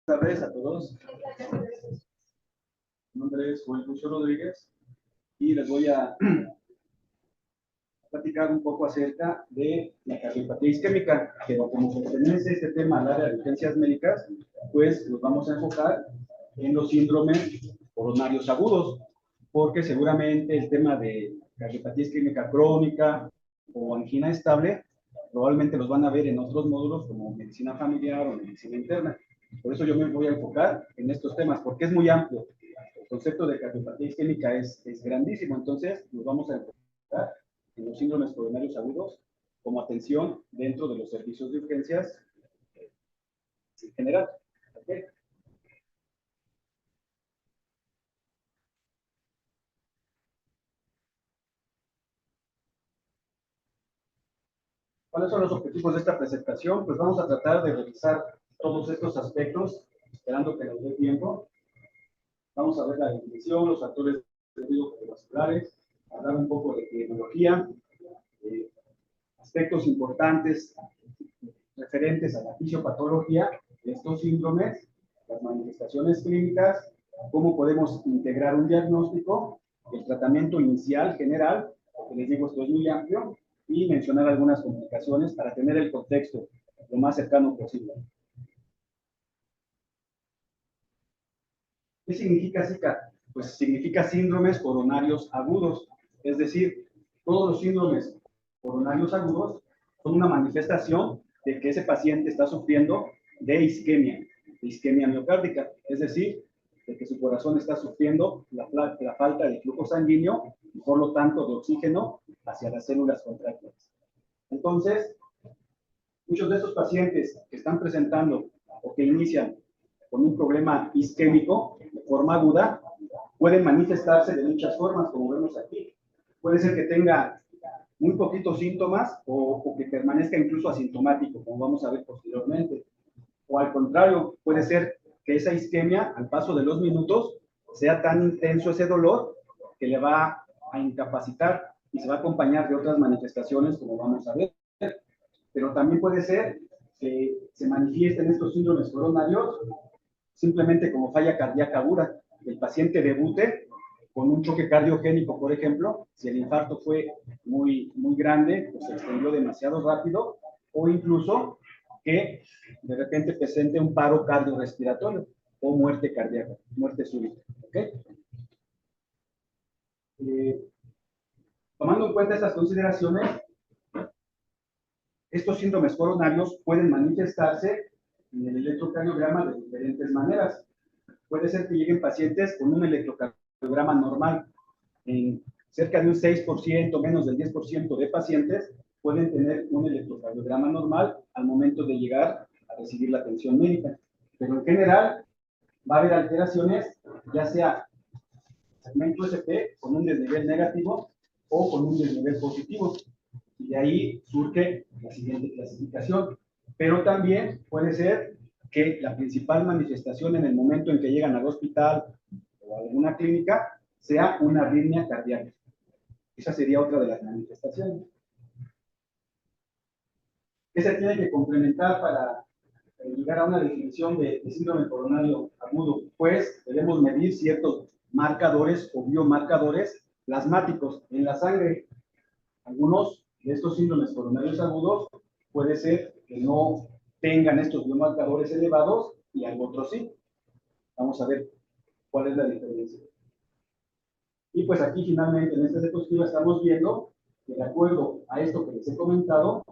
Tardes a todos. Mi nombre es Juan Lucio Rodríguez y les voy a platicar un poco acerca de la cardiopatía isquémica, que como pertenece este tema al área de urgencias médicas, pues nos vamos a enfocar en los síndromes coronarios agudos, porque seguramente el tema de cardiopatía isquémica crónica o angina estable probablemente los van a ver en otros módulos como medicina familiar o medicina interna. Por eso yo me voy a enfocar en estos temas, porque es muy amplio. El concepto de cardiopatía isquémica es grandísimo, entonces nos vamos a enfocar en los síndromes coronarios agudos como atención dentro de los servicios de urgencias en general. ¿Okay? ¿Cuáles son los objetivos de esta presentación? Pues vamos a tratar de revisar todos estos aspectos, esperando que nos dé tiempo. Vamos a ver la definición, los factores de riesgo cardiovasculares, hablar un poco de epidemiología, aspectos importantes referentes a la fisiopatología de estos síndromes, las manifestaciones clínicas, cómo podemos integrar un diagnóstico, el tratamiento inicial general, porque les digo, esto es muy amplio, y mencionar algunas complicaciones para tener el contexto lo más cercano posible. ¿Qué significa SICA? Pues significa síndromes coronarios agudos, es decir, todos los síndromes coronarios agudos son una manifestación de que ese paciente está sufriendo de isquemia miocárdica, es decir, de que su corazón está sufriendo la falta de flujo sanguíneo y por lo tanto de oxígeno hacia las células contráctiles. Entonces, muchos de estos pacientes que están presentando o que inician con un problema isquémico de forma aguda, pueden manifestarse de muchas formas, como vemos aquí. Puede ser que tenga muy poquitos síntomas o que permanezca incluso asintomático, como vamos a ver posteriormente. O al contrario, puede ser que esa isquemia, al paso de los minutos, sea tan intenso ese dolor que le va a incapacitar y se va a acompañar de otras manifestaciones, como vamos a ver. Pero también puede ser que se manifiesten estos síndromes coronarios simplemente como falla cardíaca aguda. El paciente debute con un choque cardiogénico, por ejemplo, si el infarto fue muy grande, pues se extendió demasiado rápido, o incluso que de repente presente un paro cardiorrespiratorio o muerte cardíaca, muerte súbita. ¿Okay? Tomando en cuenta estas consideraciones, estos síndromes coronarios pueden manifestarse en el electrocardiograma de diferentes maneras. Puede ser que lleguen pacientes con un electrocardiograma normal. En cerca de un 6%, menos del 10% de pacientes pueden tener un electrocardiograma normal al momento de llegar a recibir la atención médica. Pero en general va a haber alteraciones, ya sea segmento SP con un desnivel negativo o con un desnivel positivo. Y de ahí surge la siguiente clasificación. Pero también puede ser que la principal manifestación en el momento en que llegan al hospital o a alguna clínica sea una arritmia cardíaca. Esa sería otra de las manifestaciones. ¿Qué se tiene que complementar para llegar a una definición de síndrome coronario agudo? Pues debemos medir ciertos marcadores o biomarcadores plasmáticos en la sangre. Algunos de estos síndromes coronarios agudos puede ser que no tengan estos biomarcadores elevados y algo otro sí. Vamos a ver cuál es la diferencia. Y pues aquí finalmente en esta diapositiva estamos viendo que de acuerdo a esto que les he comentado,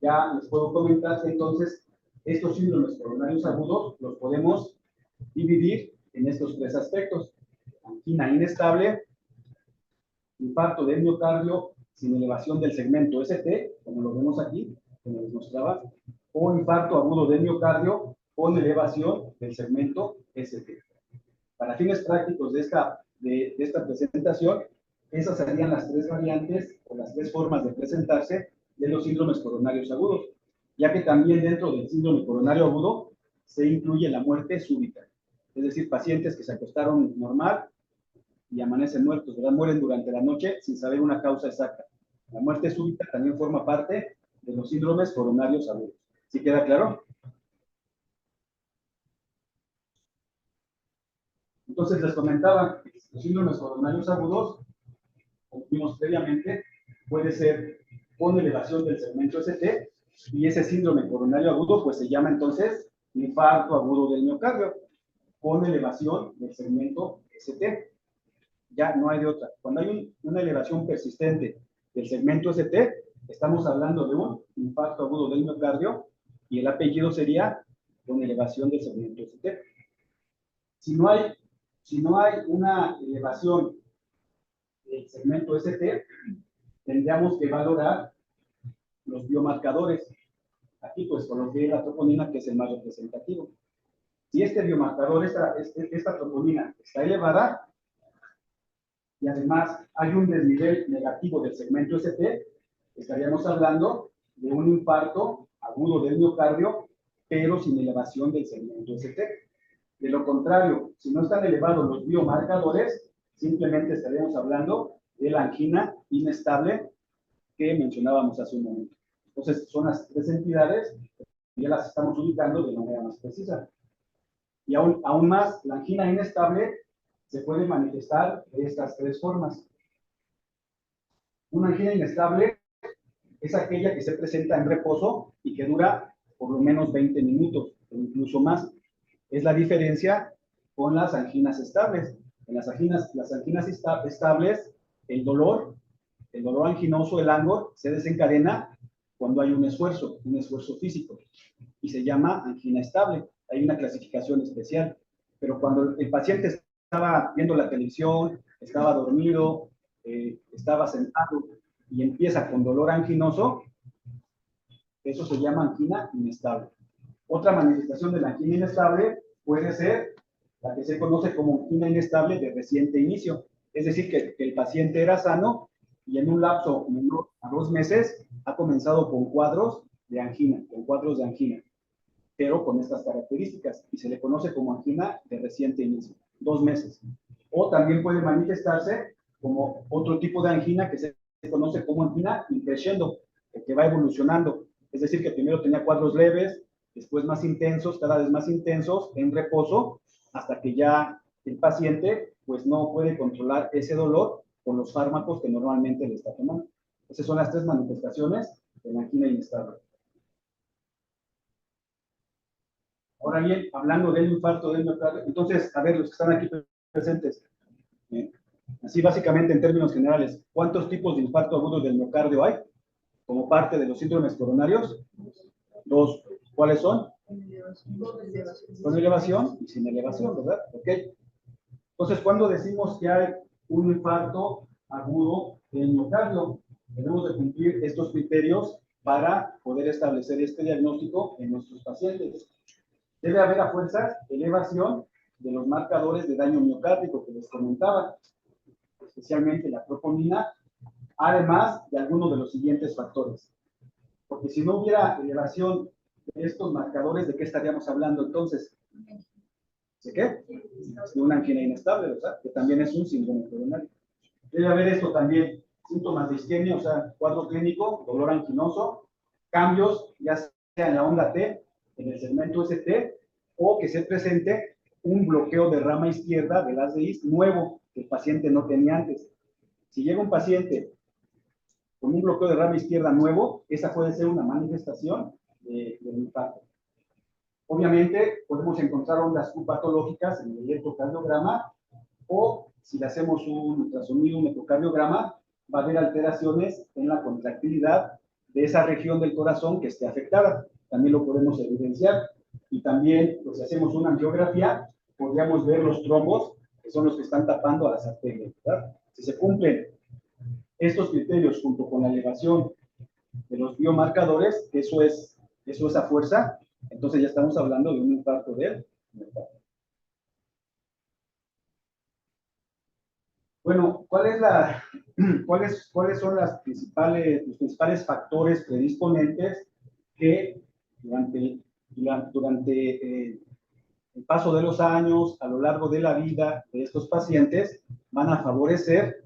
ya les puedo comentar que entonces estos síndromes coronarios agudos los podemos dividir en estos tres aspectos: angina inestable, infarto del miocardio sin elevación del segmento ST, como lo vemos aquí, como les mostraba, o infarto agudo del miocardio con elevación del segmento ST. Para fines prácticos de esta presentación, esas serían las tres variantes o las tres formas de presentarse de los síndromes coronarios agudos, ya que también dentro del síndrome coronario agudo se incluye la muerte súbita, es decir, pacientes que se acostaron normal y amanecen muertos, ¿verdad? Mueren durante la noche sin saber una causa exacta. La muerte súbita también forma parte de los síndromes coronarios agudos. ¿Sí queda claro? Entonces les comentaba, los síndromes coronarios agudos, como vimos previamente, puede ser con elevación del segmento ST, y ese síndrome coronario agudo pues se llama entonces infarto agudo del miocardio, con elevación del segmento ST. Ya no hay de otra. Cuando hay una elevación persistente del segmento ST, estamos hablando de un infarto agudo del miocardio, y el apellido sería con elevación del segmento ST. Si no hay una elevación del segmento ST, tendríamos que valorar los biomarcadores. Aquí pues coloqué la troponina, que es el más representativo. Si este biomarcador, esta troponina está elevada, y además hay un desnivel negativo del segmento ST, estaríamos hablando de un infarto agudo del miocardio, pero sin elevación del segmento ST. De lo contrario, si no están elevados los biomarcadores, simplemente estaríamos hablando de la angina inestable que mencionábamos hace un momento. Entonces, son las tres entidades y ya las estamos ubicando de manera más precisa. Y aún más, la angina inestable se puede manifestar de estas tres formas. Una angina inestable es aquella que se presenta en reposo y que dura por lo menos 20 minutos o incluso más. Es la diferencia con las anginas estables. En las anginas estables, el dolor anginoso, el ANGOR, se desencadena cuando hay un esfuerzo físico, y se llama angina estable. Hay una clasificación especial. Pero cuando el paciente estaba viendo la televisión, estaba dormido, estaba sentado y empieza con dolor anginoso, eso se llama angina inestable. Otra manifestación de la angina inestable puede ser la que se conoce como angina inestable de reciente inicio. Es decir, que el paciente era sano y en un lapso menor a 2 meses ha comenzado con cuadros de angina, pero con estas características, y se le conoce como angina de reciente inicio, 2 meses. O también puede manifestarse como otro tipo de angina que se conoce como angina increciendo, que va evolucionando. Es decir, que primero tenía cuadros leves, después más intensos, cada vez más intensos, en reposo, hasta que ya el paciente pues no puede controlar ese dolor con los fármacos que normalmente le está tomando. Esas son las tres manifestaciones de la angina inestable. Ahora bien, hablando del infarto del miocardio, entonces, a ver, los que están aquí presentes, así básicamente en términos generales, ¿cuántos tipos de infarto agudo del miocardio hay como parte de los síndromes coronarios? 2. ¿Cuáles son? Con elevación y sin elevación, ¿verdad? Ok. Entonces, cuando decimos que hay un infarto agudo del miocardio, debemos de cumplir estos criterios para poder establecer este diagnóstico en nuestros pacientes. Debe haber a fuerza elevación de los marcadores de daño miocárdico que les comentaba, especialmente la troponina, además de algunos de los siguientes factores. Porque si no hubiera elevación de estos marcadores, ¿de qué estaríamos hablando entonces? ¿De qué? De una angina inestable, ¿verdad? Que también es un síndrome coronario. Debe haber esto también, síntomas de isquemia, o sea, cuadro clínico, dolor anginoso, cambios, ya sea en la onda T, en el segmento ST, o que se presente un bloqueo de rama izquierda del haz de His nuevo, que el paciente no tenía antes. Si llega un paciente con un bloqueo de rama izquierda nuevo, esa puede ser una manifestación del infarto. Obviamente, podemos encontrar ondas Q patológicas en el electrocardiograma, o si le hacemos un ultrasonido, un ecocardiograma, va a haber alteraciones en la contractilidad de esa región del corazón que esté afectada. También lo podemos evidenciar. Y también, pues, si hacemos una angiografía, podríamos ver los trombos, que son los que están tapando a las arterias, ¿verdad? Si se cumplen estos criterios junto con la elevación de los biomarcadores, que eso es a fuerza, entonces ya estamos hablando de un infarto del miocardio. Bueno, ¿cuáles son los principales factores predisponentes que durante el paso de los años, a lo largo de la vida de estos pacientes, van a favorecer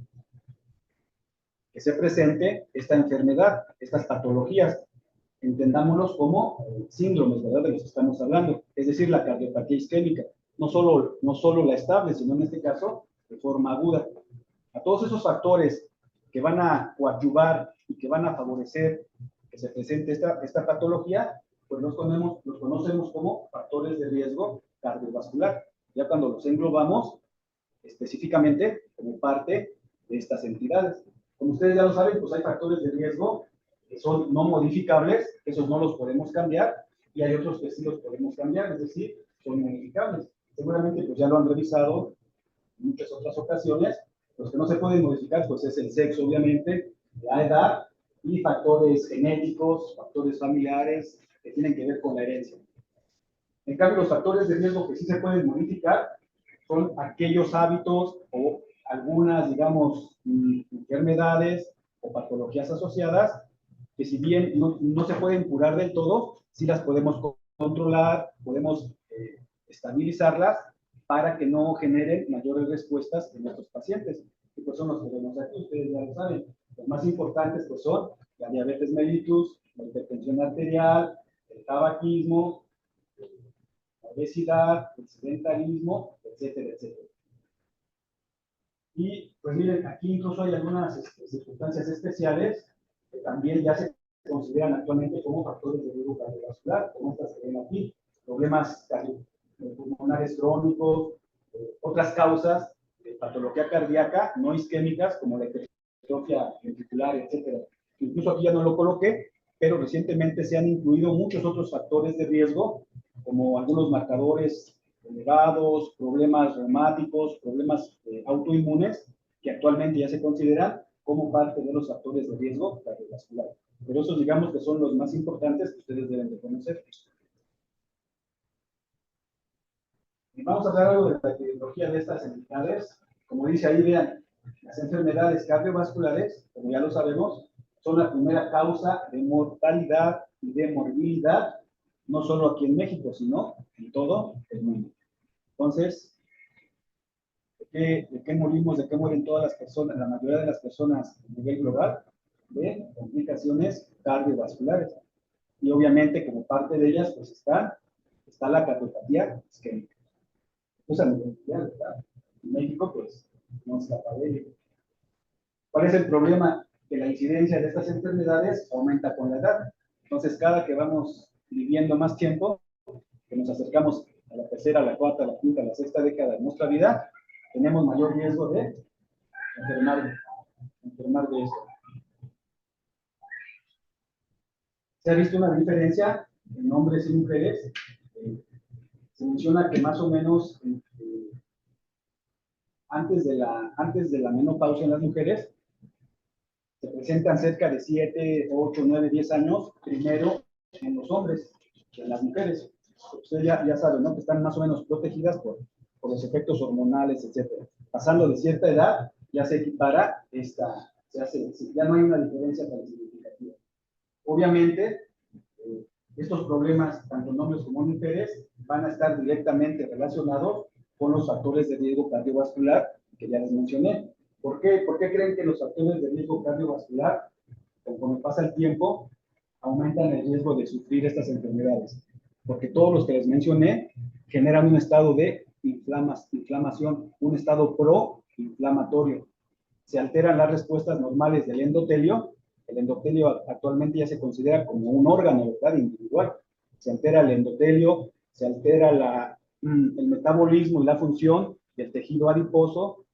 que se presente esta enfermedad, estas patologías? Entendámoslos como síndromes, ¿verdad?, de los que estamos hablando, es decir, la cardiopatía isquémica. no solo la estable, sino en este caso de forma aguda. A todos esos factores que van a coadyuvar y que van a favorecer que se presente esta patología, pues los conocemos como factores de riesgo cardiovascular. Ya cuando los englobamos específicamente como parte de estas entidades. Como ustedes ya lo saben, pues hay factores de riesgo que son no modificables, esos no los podemos cambiar, y hay otros que sí los podemos cambiar, es decir, son modificables. Seguramente pues ya lo han revisado en muchas otras ocasiones. Los que no se pueden modificar pues es el sexo, obviamente, la edad y factores genéticos, factores familiares que tienen que ver con la herencia. En cambio, los factores de riesgo que sí se pueden modificar son aquellos hábitos o algunas, digamos, enfermedades o patologías asociadas que si bien no se pueden curar del todo, sí las podemos controlar, podemos estabilizarlas para que no generen mayores respuestas en nuestros pacientes. Y pues son los que vemos aquí, ustedes ya lo saben. Los más importantes pues son la diabetes mellitus, la hipertensión arterial, el tabaquismo, la obesidad, el sedentarismo, etcétera, etcétera. Y pues miren, aquí incluso hay algunas circunstancias especiales que también ya se consideran actualmente como factores de riesgo cardiovascular, como estas que ven aquí, problemas pulmonares crónicos, otras causas de patología cardíaca no isquémicas, como la hipertrofia ventricular, etcétera. Incluso aquí ya no lo coloqué, pero recientemente se han incluido muchos otros factores de riesgo, como algunos marcadores elevados, problemas reumáticos, problemas autoinmunes, que actualmente ya se consideran como parte de los factores de riesgo cardiovascular. Pero esos digamos que son los más importantes que ustedes deben de conocer. Y vamos a hablar algo de la etiología de estas entidades. Como dice ahí, vean, las enfermedades cardiovasculares, como ya lo sabemos, son la primera causa de mortalidad y de morbilidad, no solo aquí en México, sino en todo el mundo. Entonces, ¿de qué morimos? ¿De qué mueren todas las personas, la mayoría de las personas a nivel global? De complicaciones cardiovasculares. Y obviamente, como parte de ellas, pues está la cardiopatía isquémica. Pues a nivel mundial, ¿verdad? En México, pues, no escapa de ello. ¿Cuál es el problema? Que la incidencia de estas enfermedades aumenta con la edad. Entonces, cada que vamos viviendo más tiempo, que nos acercamos a la tercera, a la cuarta, a la quinta, a la sexta década de nuestra vida, tenemos mayor riesgo de enfermar de esto. ¿Se ha visto una diferencia en hombres y mujeres? Se menciona que más o menos antes de la menopausia en las mujeres se presentan cerca de 7, 8, 9, 10 años primero en los hombres que en las mujeres. Ustedes ya saben, ¿no? Que están más o menos protegidas por los efectos hormonales, etcétera. Pasando de cierta edad, ya se equipara ya no hay una diferencia tan significativa. Obviamente, estos problemas, tanto en hombres como en mujeres, van a estar directamente relacionados con los factores de riesgo cardiovascular que ya les mencioné. ¿Por qué? ¿Por qué creen que los factores de riesgo cardiovascular, conforme pasa el tiempo, aumentan el riesgo de sufrir estas enfermedades? Porque todos los que les mencioné generan un estado de inflamación, un estado proinflamatorio. Se alteran las respuestas normales del endotelio. El endotelio actualmente ya se considera como un órgano, ¿verdad?, individual. Se altera el endotelio, se altera el metabolismo y la función del tejido adiposo,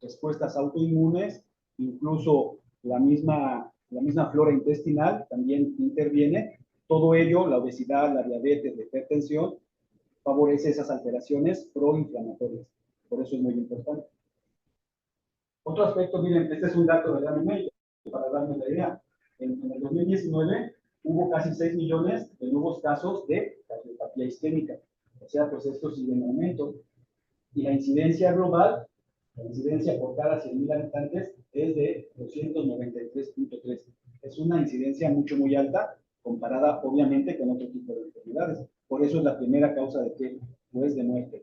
respuestas autoinmunes, incluso la misma flora intestinal también interviene. Todo ello, la obesidad, la diabetes, la hipertensión, favorece esas alteraciones proinflamatorias. Por eso es muy importante. Otro aspecto, miren, este es un dato de la numérica para darnos la idea. En el 2019 hubo casi 6 millones de nuevos casos de cardiopatía isquémica. O sea, pues esto sigue en aumento. Y la incidencia global, la incidencia por cada 100,000 habitantes es de 293.3. Es una incidencia muy alta comparada, obviamente, con otro tipo de enfermedades. Por eso es la primera causa de qué, pues, de muerte.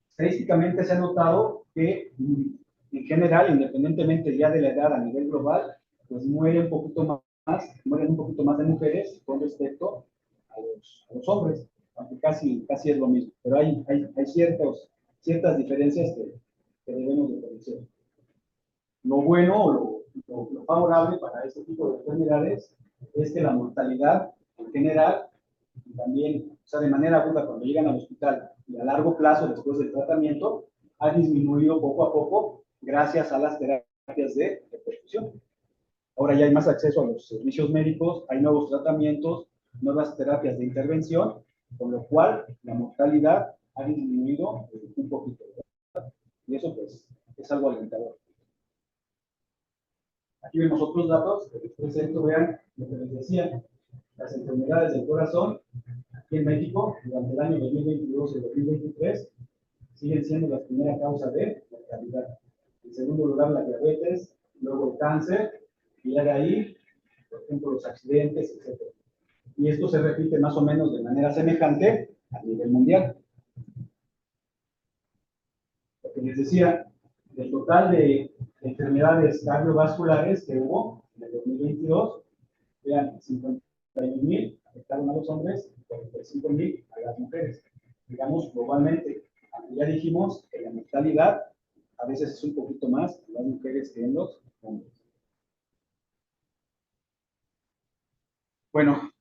Estadísticamente se ha notado que en general, independientemente ya de la edad a nivel global, pues mueren un poquito más de mujeres con respecto a los hombres, aunque casi es lo mismo, pero hay ciertas diferencias que debemos de conocer. Lo bueno o lo favorable para este tipo de enfermedades es que la mortalidad en general, y también, o sea, de manera aguda cuando llegan al hospital y a largo plazo después del tratamiento, ha disminuido poco a poco gracias a las terapias de reperfusión. Ahora ya hay más acceso a los servicios médicos, hay nuevos tratamientos, nuevas terapias de intervención, con lo cual la mortalidad ha disminuido un poquito, ¿verdad? Y eso pues es algo alentador. Aquí vemos otros datos que les presento, vean lo que les decía, las enfermedades del corazón aquí en México durante el año 2022 y 2023 siguen siendo la primera causa de mortalidad. En segundo lugar, la diabetes, luego el cáncer, y ya de ahí, por ejemplo, los accidentes, etc. Y esto se repite más o menos de manera semejante a nivel mundial. Lo que les decía, del total de enfermedades cardiovasculares que hubo en el 2022, vean, 51,000 afectaron a los hombres y 45,000 a las mujeres. Digamos, globalmente, ya dijimos que la mortalidad a veces es un poquito más en las mujeres que en los hombres. Bueno,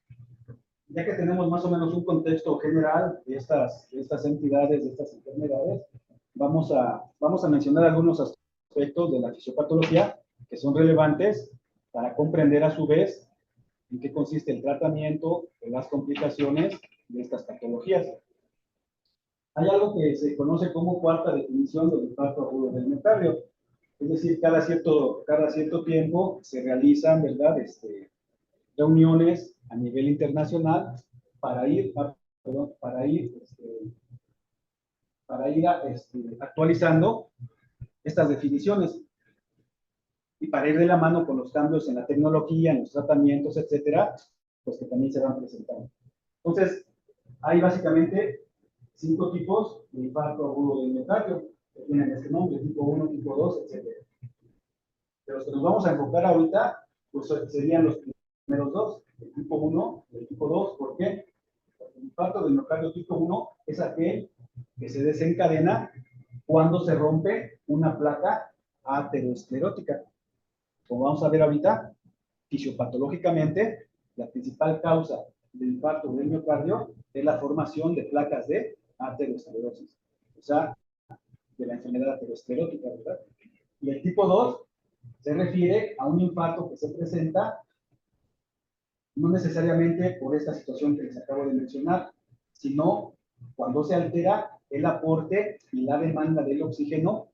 ya que tenemos más o menos un contexto general de estas entidades, de estas enfermedades, vamos a mencionar algunos aspectos de la fisiopatología que son relevantes para comprender a su vez en qué consiste el tratamiento de las complicaciones de estas patologías. Hay algo que se conoce como cuarta definición del infarto agudo del miocardio. Es decir, cada cierto tiempo se realizan, ¿verdad?, reuniones a nivel internacional para ir actualizando estas definiciones y para ir de la mano con los cambios en la tecnología, en los tratamientos, etcétera, pues que también se van presentando. Entonces, hay básicamente 5 tipos de infarto agudo del miocardio que tienen este nombre, tipo 1, tipo 2, etcétera. De los que nos vamos a enfocar ahorita, pues serían los primeros dos, el tipo 1 y el tipo 2. ¿Por qué? Porque el infarto del miocardio tipo 1 es aquel que se desencadena cuando se rompe una placa aterosclerótica. Como vamos a ver ahorita, fisiopatológicamente, la principal causa del infarto del miocardio es la formación de placas de aterosclerosis, o sea, de la enfermedad aterosclerótica, ¿verdad? Y el tipo 2 se refiere a un infarto que se presenta no necesariamente por esta situación que les acabo de mencionar, sino cuando se altera el aporte y la demanda del oxígeno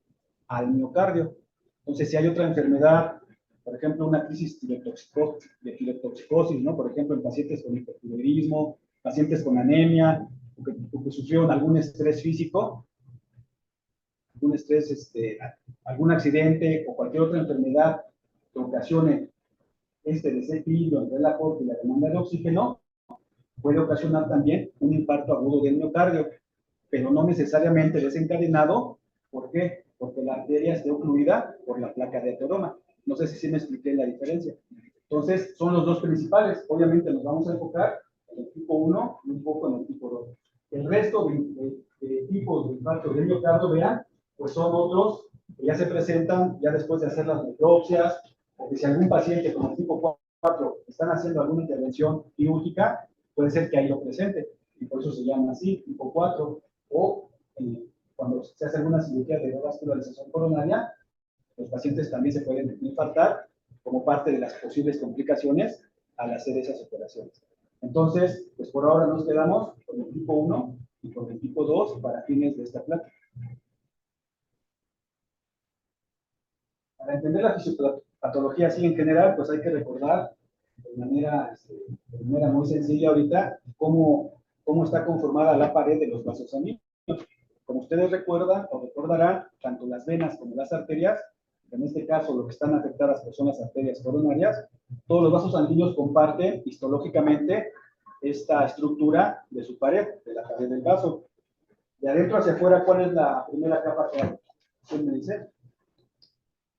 al miocardio. Entonces, si hay otra enfermedad, por ejemplo, una crisis de tirotoxicosis, ¿no? Por ejemplo, en pacientes con hipertiroidismo, pacientes con anemia, o que sufrieron algún estrés físico, algún accidente o cualquier otra enfermedad que ocasione desequilibrio entre el aporte y la demanda de oxígeno, puede ocasionar también un infarto agudo del miocardio, pero no necesariamente desencadenado. ¿Por qué? Porque la arteria esté ocluida por la placa de ateroma. No sé si me expliqué la diferencia. Entonces, son los dos principales. Obviamente nos vamos a enfocar en el tipo 1 y un poco en el tipo 2. El resto de tipos de infarto del miocardio, vean, pues son otros que ya se presentan ya después de hacer las necropsias, o que si algún paciente con el tipo 4 están haciendo alguna intervención quirúrgica, puede ser que ahí lo presente, y por eso se llama así, tipo 4, o cuando se hace alguna cirugía de revascularización coronaria, los pacientes también se pueden infartar como parte de las posibles complicaciones al hacer esas operaciones. Entonces, pues por ahora nos quedamos con el tipo 1 y con el tipo 2 para fines de esta plática. Para entender la fisiopatología así en general, pues hay que recordar de manera muy sencilla ahorita cómo está conformada la pared de los vasos sanguíneos. Como ustedes recuerdan o recordarán, tanto las venas como las arterias, en este caso lo que están afectadas pues son las arterias coronarias, todos los vasos sanguíneos comparten histológicamente esta estructura de su pared, de la pared del vaso. De adentro hacia afuera, ¿cuál es la primera capa que hay? ¿Quién me dice?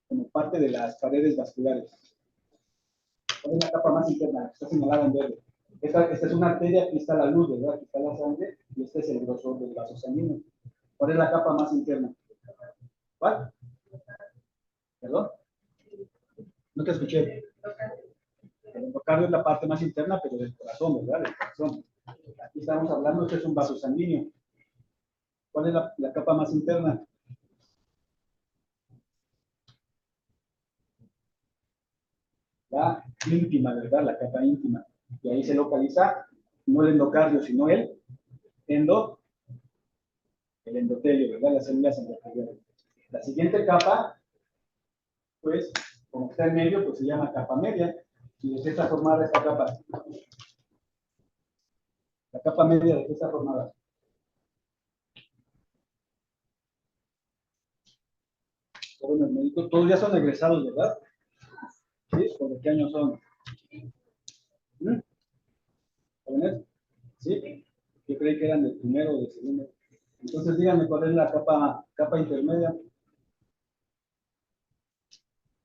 Como parte de las paredes vasculares. ¿Cuál es la capa más interna? Está señalada en verde. Esta es una arteria, aquí está la luz, ¿verdad? Aquí está la sangre, y este es el grosor del vaso sanguíneo. ¿Cuál es la capa más interna? ¿Cuál? ¿Perdón? No te escuché. El endocardio es la parte más interna, pero del corazón, ¿verdad? Del corazón. Aquí estamos hablando, este es un vaso sanguíneo. ¿Cuál es la capa más interna? La íntima, ¿verdad? La capa íntima. Y ahí se localiza no el endocardio, sino el endotelio, ¿verdad? Las células endoteliales. La siguiente capa, pues, como está en medio, pues se llama capa media. ¿Y de qué está formada esta capa? La capa media, ¿de qué está formada? Jóvenes médicos, todos ya son egresados, ¿verdad? ¿Sí? ¿Por de qué años son? ¿Mm? ¿Jóvenes? ¿Sí? Yo creí que eran del primero o del segundo. Entonces díganme cuál es la capa intermedia.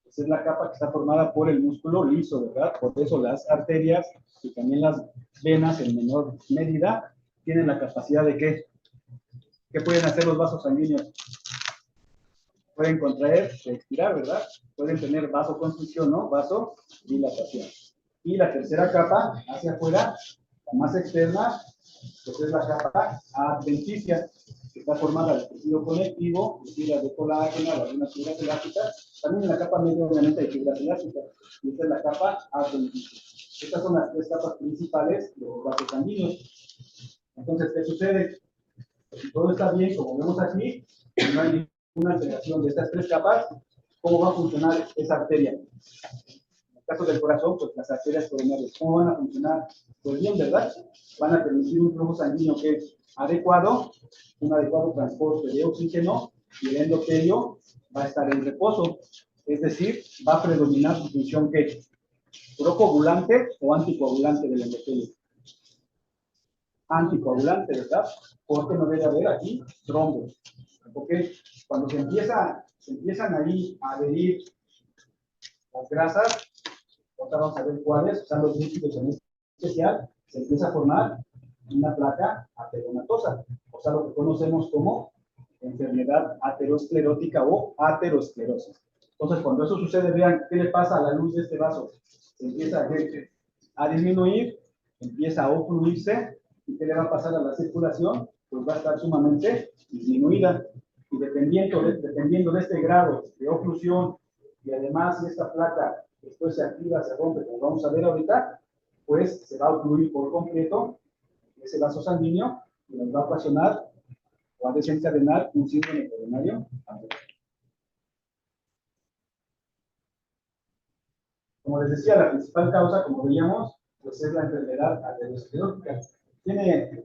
Esa es la capa que está formada por el músculo liso, ¿verdad? Por eso las arterias y también las venas en menor medida tienen la capacidad de ¿qué? ¿Qué pueden hacer los vasos sanguíneos? Pueden contraer, estirar, ¿verdad? Pueden tener vasoconstricción, ¿no? Vasodilatación. Y la tercera capa, hacia afuera, la más externa, pues es la capa adventicia, que está formada de tejido conectivo, de fibras de colágeno, algunas fibras elásticas, también en la capa media, obviamente, de fibras elásticas, y esta es la capa adventicia. Estas son las tres capas principales de los vasos sanguíneos. Entonces, ¿qué sucede? Si todo está bien, como vemos aquí, no hay ninguna alteración de estas tres capas, ¿cómo va a funcionar esa arteria? En el caso del corazón, pues las arterias coronarias, ¿cómo van a funcionar? Pues bien, ¿verdad? Van a permitir un flujo sanguíneo que es adecuado, un adecuado transporte de oxígeno, y el endotelio va a estar en reposo. Es decir, va a predominar su función que procoagulante o anticoagulante del endotelio. Anticoagulante, ¿verdad? Porque no debe haber aquí trombos. Porque cuando se empiezan ahí a adherir las grasas, ahora vamos a ver cuáles, o sea, los lípidos en especial, se empieza a formar una placa ateromatosa, o sea, lo que conocemos como enfermedad aterosclerótica o aterosclerosis. Entonces, cuando eso sucede, vean qué le pasa a la luz de este vaso. Se empieza a disminuir, empieza a ocluirse, ¿y qué le va a pasar a la circulación? Pues va a estar sumamente disminuida. Y dependiendo de este grado de oclusión, y además si esta placa después se activa, se rompe, como vamos a ver ahorita, pues se va a ocluir por completo ese vaso sanguíneo y nos va a ocasionar o a desencadenar un síndrome coronario agudo. Como les decía, la principal causa, como veíamos, pues es la enfermedad aterosclerótica.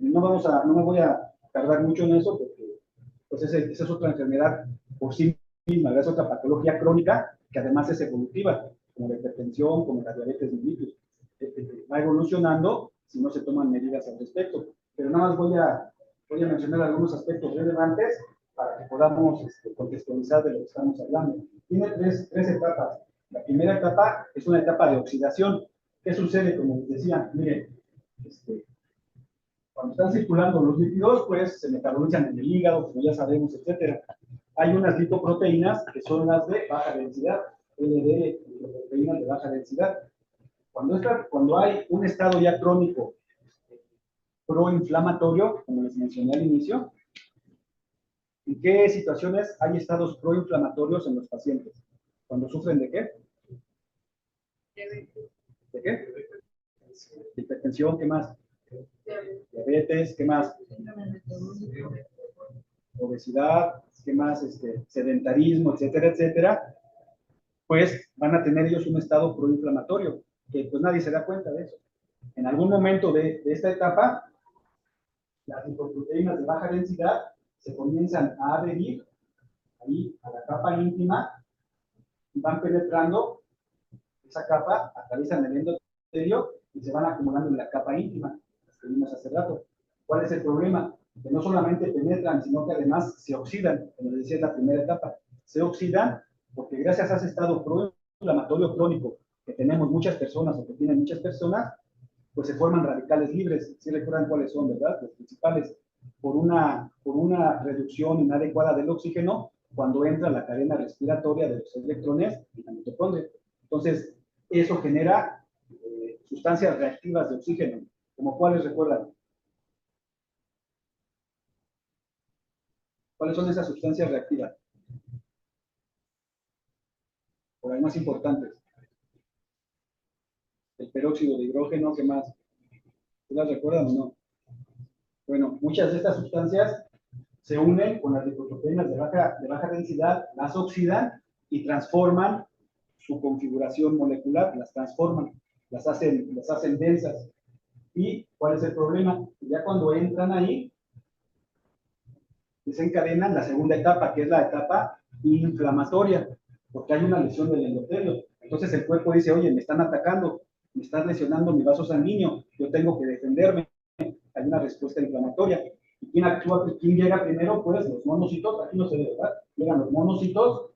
No me voy a tardar mucho en eso, porque pues esa es otra enfermedad por sí misma, es otra patología crónica que además es evolutiva, como la hipertensión, como la diabetes mellitus. Va evolucionando si no se toman medidas al respecto. Pero nada más voy a mencionar algunos aspectos relevantes para que podamos contextualizar de lo que estamos hablando. Tiene tres etapas. La primera etapa es una etapa de oxidación. ¿Qué sucede? Como les decía, miren, cuando están circulando los lípidos, pues se metabolizan en el hígado, como ya sabemos, etcétera. Hay unas lipoproteínas que son las de baja densidad, LDL, lipoproteínas de baja densidad. Cuando hay un estado ya crónico proinflamatorio, como les mencioné al inicio, ¿en qué situaciones hay estados proinflamatorios en los pacientes? ¿Cuando sufren de qué? ¿De qué? Hipertensión, ¿qué más? Diabetes, ¿qué más? Obesidad, ¿qué más? Sedentarismo, etcétera, etcétera. Pues van a tener ellos un estado proinflamatorio, que pues nadie se da cuenta de eso. En algún momento de esta etapa, las lipoproteínas de baja densidad se comienzan a adherir ahí a la capa íntima y van penetrando esa capa, atraviesan el endotelio y se van acumulando en la capa íntima, las que vimos hace rato. ¿Cuál es el problema? Que no solamente penetran, sino que además se oxidan, como les decía en la primera etapa. Se oxidan porque gracias a ese estado proinflamatorio crónico que tenemos muchas personas o que tienen muchas personas, pues se forman radicales libres. Si recuerdan cuáles son, ¿verdad? Los principales, por una reducción inadecuada del oxígeno cuando entra la cadena respiratoria de los electrones en la mitocondria. Entonces, eso genera sustancias reactivas de oxígeno, como cuáles recuerdan. ¿Cuáles son esas sustancias reactivas? Por las más importantes. El peróxido de hidrógeno, ¿qué más? ¿Sí las recuerdan o no? Bueno, muchas de estas sustancias se unen con las lipoproteínas de baja densidad, las oxidan y transforman su configuración molecular, las transforman, las hacen densas. ¿Y cuál es el problema? Ya cuando entran ahí, desencadenan la segunda etapa, que es la etapa inflamatoria, porque hay una lesión del endotelio. Entonces el cuerpo dice, oye, me están atacando, me están lesionando mi vaso sanguíneo, yo tengo que defenderme. Hay una respuesta inflamatoria. ¿Y quién actúa? ¿Quién llega primero? Pues los monocitos, aquí no se ve, ¿verdad? Llegan los monocitos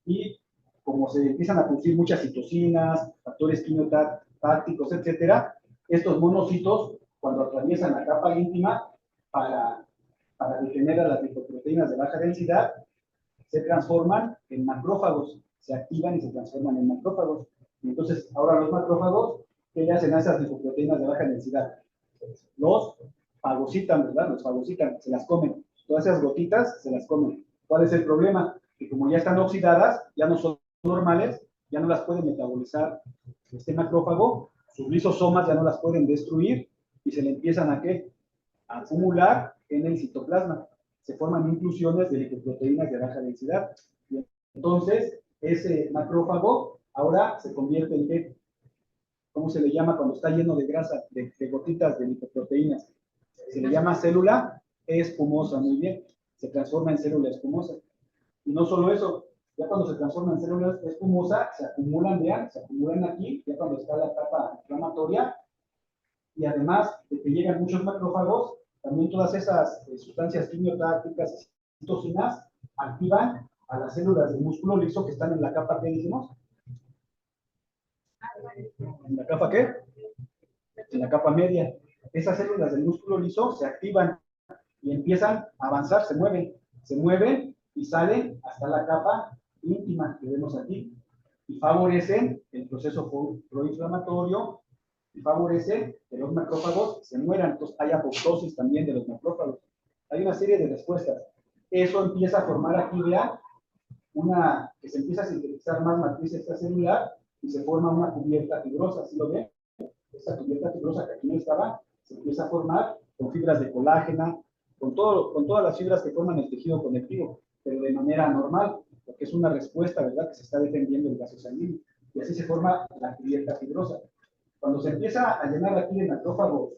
y como se empiezan a producir muchas citocinas, factores quimiotácticos, etcétera, estos monocitos, cuando atraviesan la capa íntima para detener a las lipoproteínas de baja densidad, se transforman en macrófagos, se activan y se transforman en macrófagos. Y entonces, ahora los macrófagos, ¿qué le hacen a esas lipoproteínas de baja densidad? Los fagocitan, ¿verdad? Los fagocitan, se las comen. Todas esas gotitas se las comen. ¿Cuál es el problema? Que como ya están oxidadas, ya no son normales, ya no las puede metabolizar este macrófago, sus lisosomas ya no las pueden destruir y se le empiezan a ¿qué? A acumular en el citoplasma. Se forman inclusiones de lipoproteínas de baja densidad. Y entonces, ese macrófago ahora se convierte en ¿qué? ¿Cómo se le llama cuando está lleno de grasa, de gotitas de lipoproteínas? Se le llama célula espumosa, muy bien. Se transforma en célula espumosa. Y no solo eso, ya cuando se transforma en célula espumosa, se acumulan aquí, ya cuando está la etapa inflamatoria, y además de que llegan muchos macrófagos, también todas esas sustancias quimiotácticas y citocinas activan a las células del músculo liso que están en la capa que dijimos. ¿En la capa qué? En la capa media. Esas células del músculo liso se activan y empiezan a avanzar, se mueven y salen hasta la capa íntima que vemos aquí y favorecen el proceso proinflamatorio y favorecen que los macrófagos se mueran. Entonces hay apoptosis también de los macrófagos. Hay una serie de respuestas. Eso empieza a formar aquí, vean, que se empieza a sintetizar más matriz extracelular y se forma una cubierta fibrosa, ¿sí lo ven? Esta cubierta fibrosa que aquí no estaba, se empieza a formar con fibras de colágena, con todas las fibras que forman el tejido conectivo, pero de manera normal, porque es una respuesta, ¿verdad?, que se está defendiendo el vaso sanguíneo. Y así se forma la cubierta fibrosa. Cuando se empieza a llenar aquí de macrófagos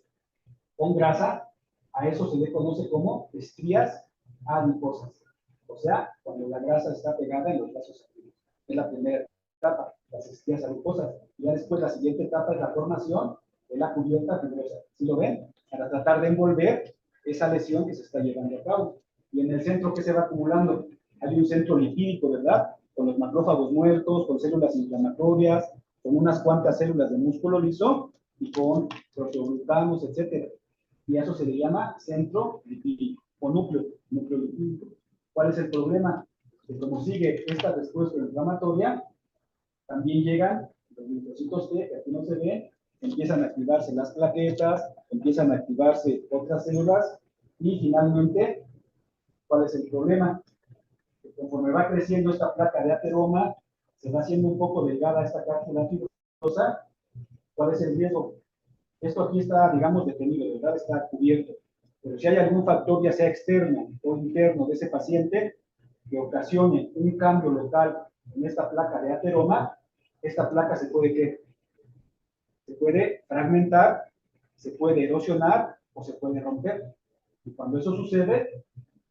con grasa, a eso se le conoce como estrías adiposas. O sea, cuando la grasa está pegada en los vasos sanguíneos. Es la primera etapa, las estrías adiposas. Y ya después la siguiente etapa es la formación de la cubierta fibrosa. ¿Sí lo ven? Para tratar de envolver esa lesión que se está llevando a cabo. Y en el centro, ¿qué se va acumulando? Hay un centro lipídico, ¿verdad? Con los macrófagos muertos, con células inflamatorias, con unas cuantas células de músculo liso y con proteoglucanos, etcétera. Y a eso se le llama centro lipídico o núcleo lipídico. ¿Cuál es el problema? Que como sigue esta respuesta inflamatoria, también llegan los linfocitos T, que aquí no se ven, empiezan a activarse las plaquetas, empiezan a activarse otras células y finalmente, ¿cuál es el problema? Que conforme va creciendo esta placa de ateroma, se va haciendo un poco delgada esta cápsula fibrosa. ¿Cuál es el riesgo? Esto aquí está, digamos, detenido, ¿verdad? Está cubierto. Pero si hay algún factor, ya sea externo o interno de ese paciente, que ocasione un cambio local en esta placa de ateroma, esta placa se puede, ¿qué? Se puede fragmentar, se puede erosionar o se puede romper. Y cuando eso sucede,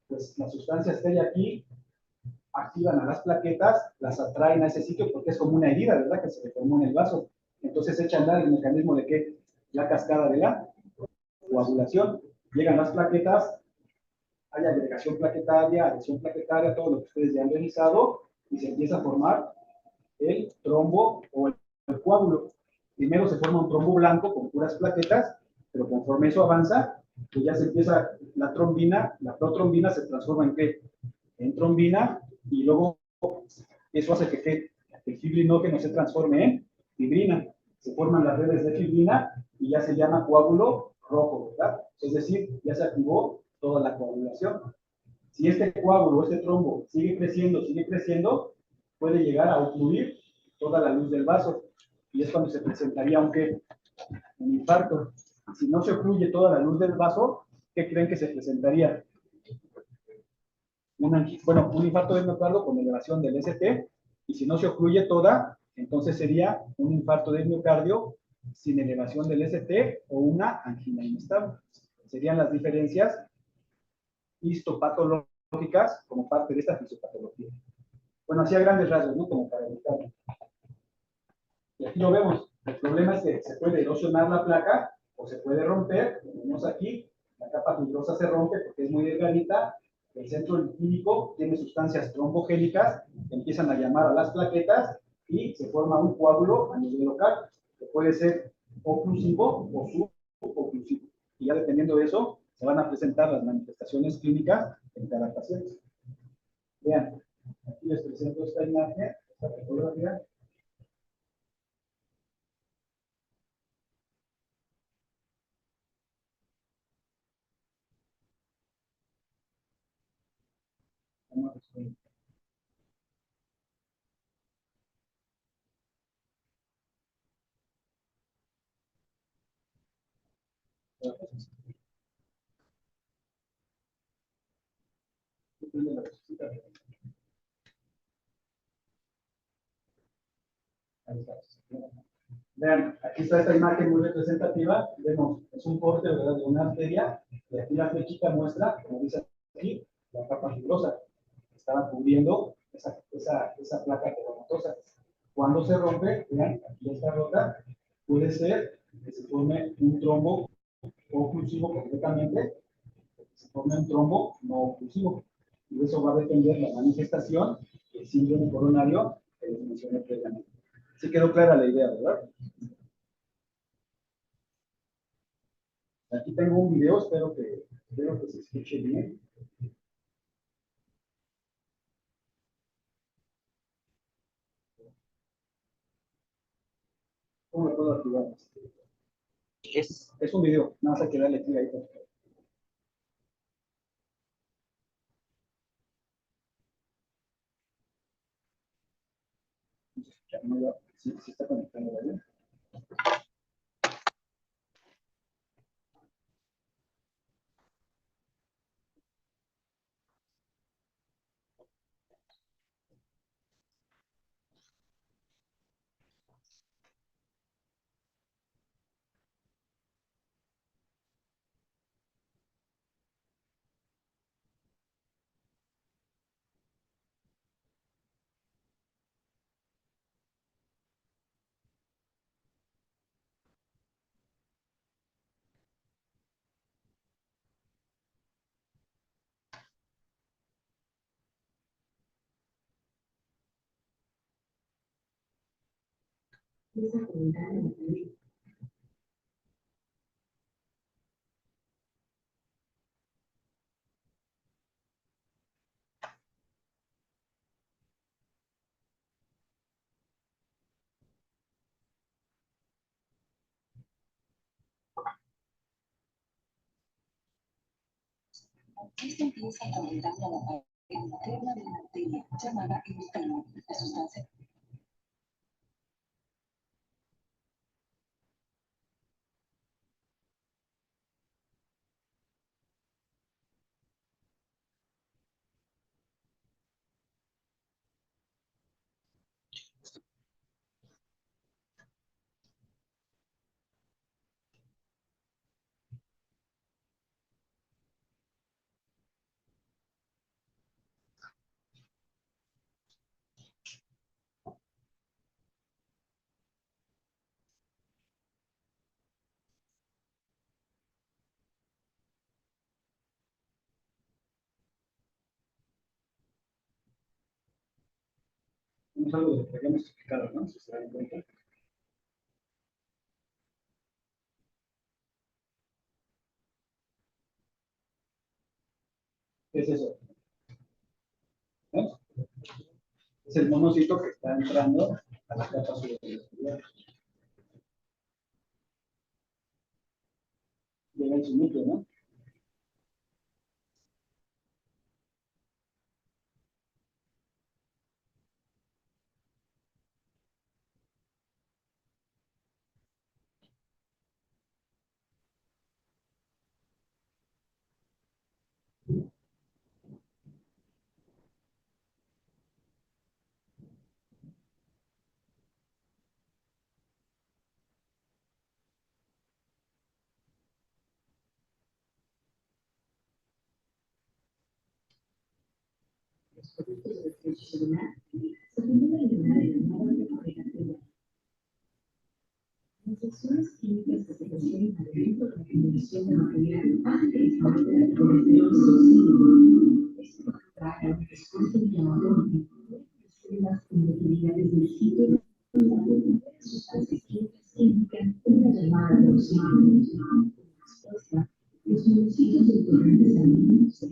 pues las sustancias que hay aquí activan a las plaquetas, las atraen a ese sitio porque es como una herida, ¿verdad? Que se le formó en el vaso. Entonces echa a andar el mecanismo de que la cascada de la coagulación. Llegan las plaquetas, hay agregación plaquetaria, adhesión plaquetaria, todo lo que ustedes ya han revisado, y se empieza a formar el trombo o el coágulo. Primero se forma un trombo blanco con puras plaquetas, pero conforme eso avanza, pues ya se empieza la trombina, la protrombina se transforma en qué? En trombina, y luego eso hace que el fibrinógeno se transforme en fibrina. Se forman las redes de fibrina y ya se llama coágulo rojo, ¿verdad? Es decir, ya se activó toda la coagulación. Si este coágulo, este trombo, sigue creciendo, puede llegar a ocluir toda la luz del vaso. Y es cuando se presentaría un infarto. Si no se ocluye toda la luz del vaso, ¿qué creen que se presentaría? Bueno, un infarto del miocardio con elevación del ST, y si no se ocluye toda, entonces sería un infarto del miocardio sin elevación del ST o una angina inestable. Serían las diferencias histopatológicas como parte de esta fisiopatología. Bueno, así a grandes rasgos, ¿no? Como para evitarlo. Y aquí lo vemos. El problema es que se puede erosionar la placa o se puede romper. Como vemos aquí, la capa fibrosa se rompe porque es muy delgadita. El centro lipídico tiene sustancias trombogénicas que empiezan a llamar a las plaquetas y se forma un coágulo a nivel local, que puede ser oclusivo o suboclusivo. Y ya dependiendo de eso, se van a presentar las manifestaciones clínicas en cada paciente. Vean, aquí les presento esta imagen, esta fotografía. Vean, aquí está esta imagen muy representativa. Vemos, es un corte, ¿verdad?, de una arteria, y aquí la flechita muestra, como dice aquí, la capa fibrosa que estaba cubriendo esa placa teromatosa. Cuando se rompe, vean, aquí está rota, puede ser que se forme un trombo oclusivo completamente, se forme un trombo no oclusivo. Y eso va a depender la manifestación del síndrome coronario que les mencioné previamente. ¿Sí quedó clara la idea, verdad? Aquí tengo un video, espero que se escuche bien. ¿Cómo lo puedo activar? Es un video, nada más hay que darle clic ahí. Sí, sí está conectando bien. Esto empieza conectando la pared interna de la arteria llamada endotelium. La sustancia. Es algo de lo que habíamos explicado, ¿no? Si se dan cuenta. ¿Qué es eso? ¿Eh? Es el monocito que está entrando a la capa superficial. Llega en su núcleo, ¿no? Las reacciones químicas que se refieren al evento de acumulación de material antes de la producción esto trae a un descuento inflamatorio de las inutilidades del sitio de sustancias químicas indican una llamada reducción respuesta los municipios de torrentes sanguíneos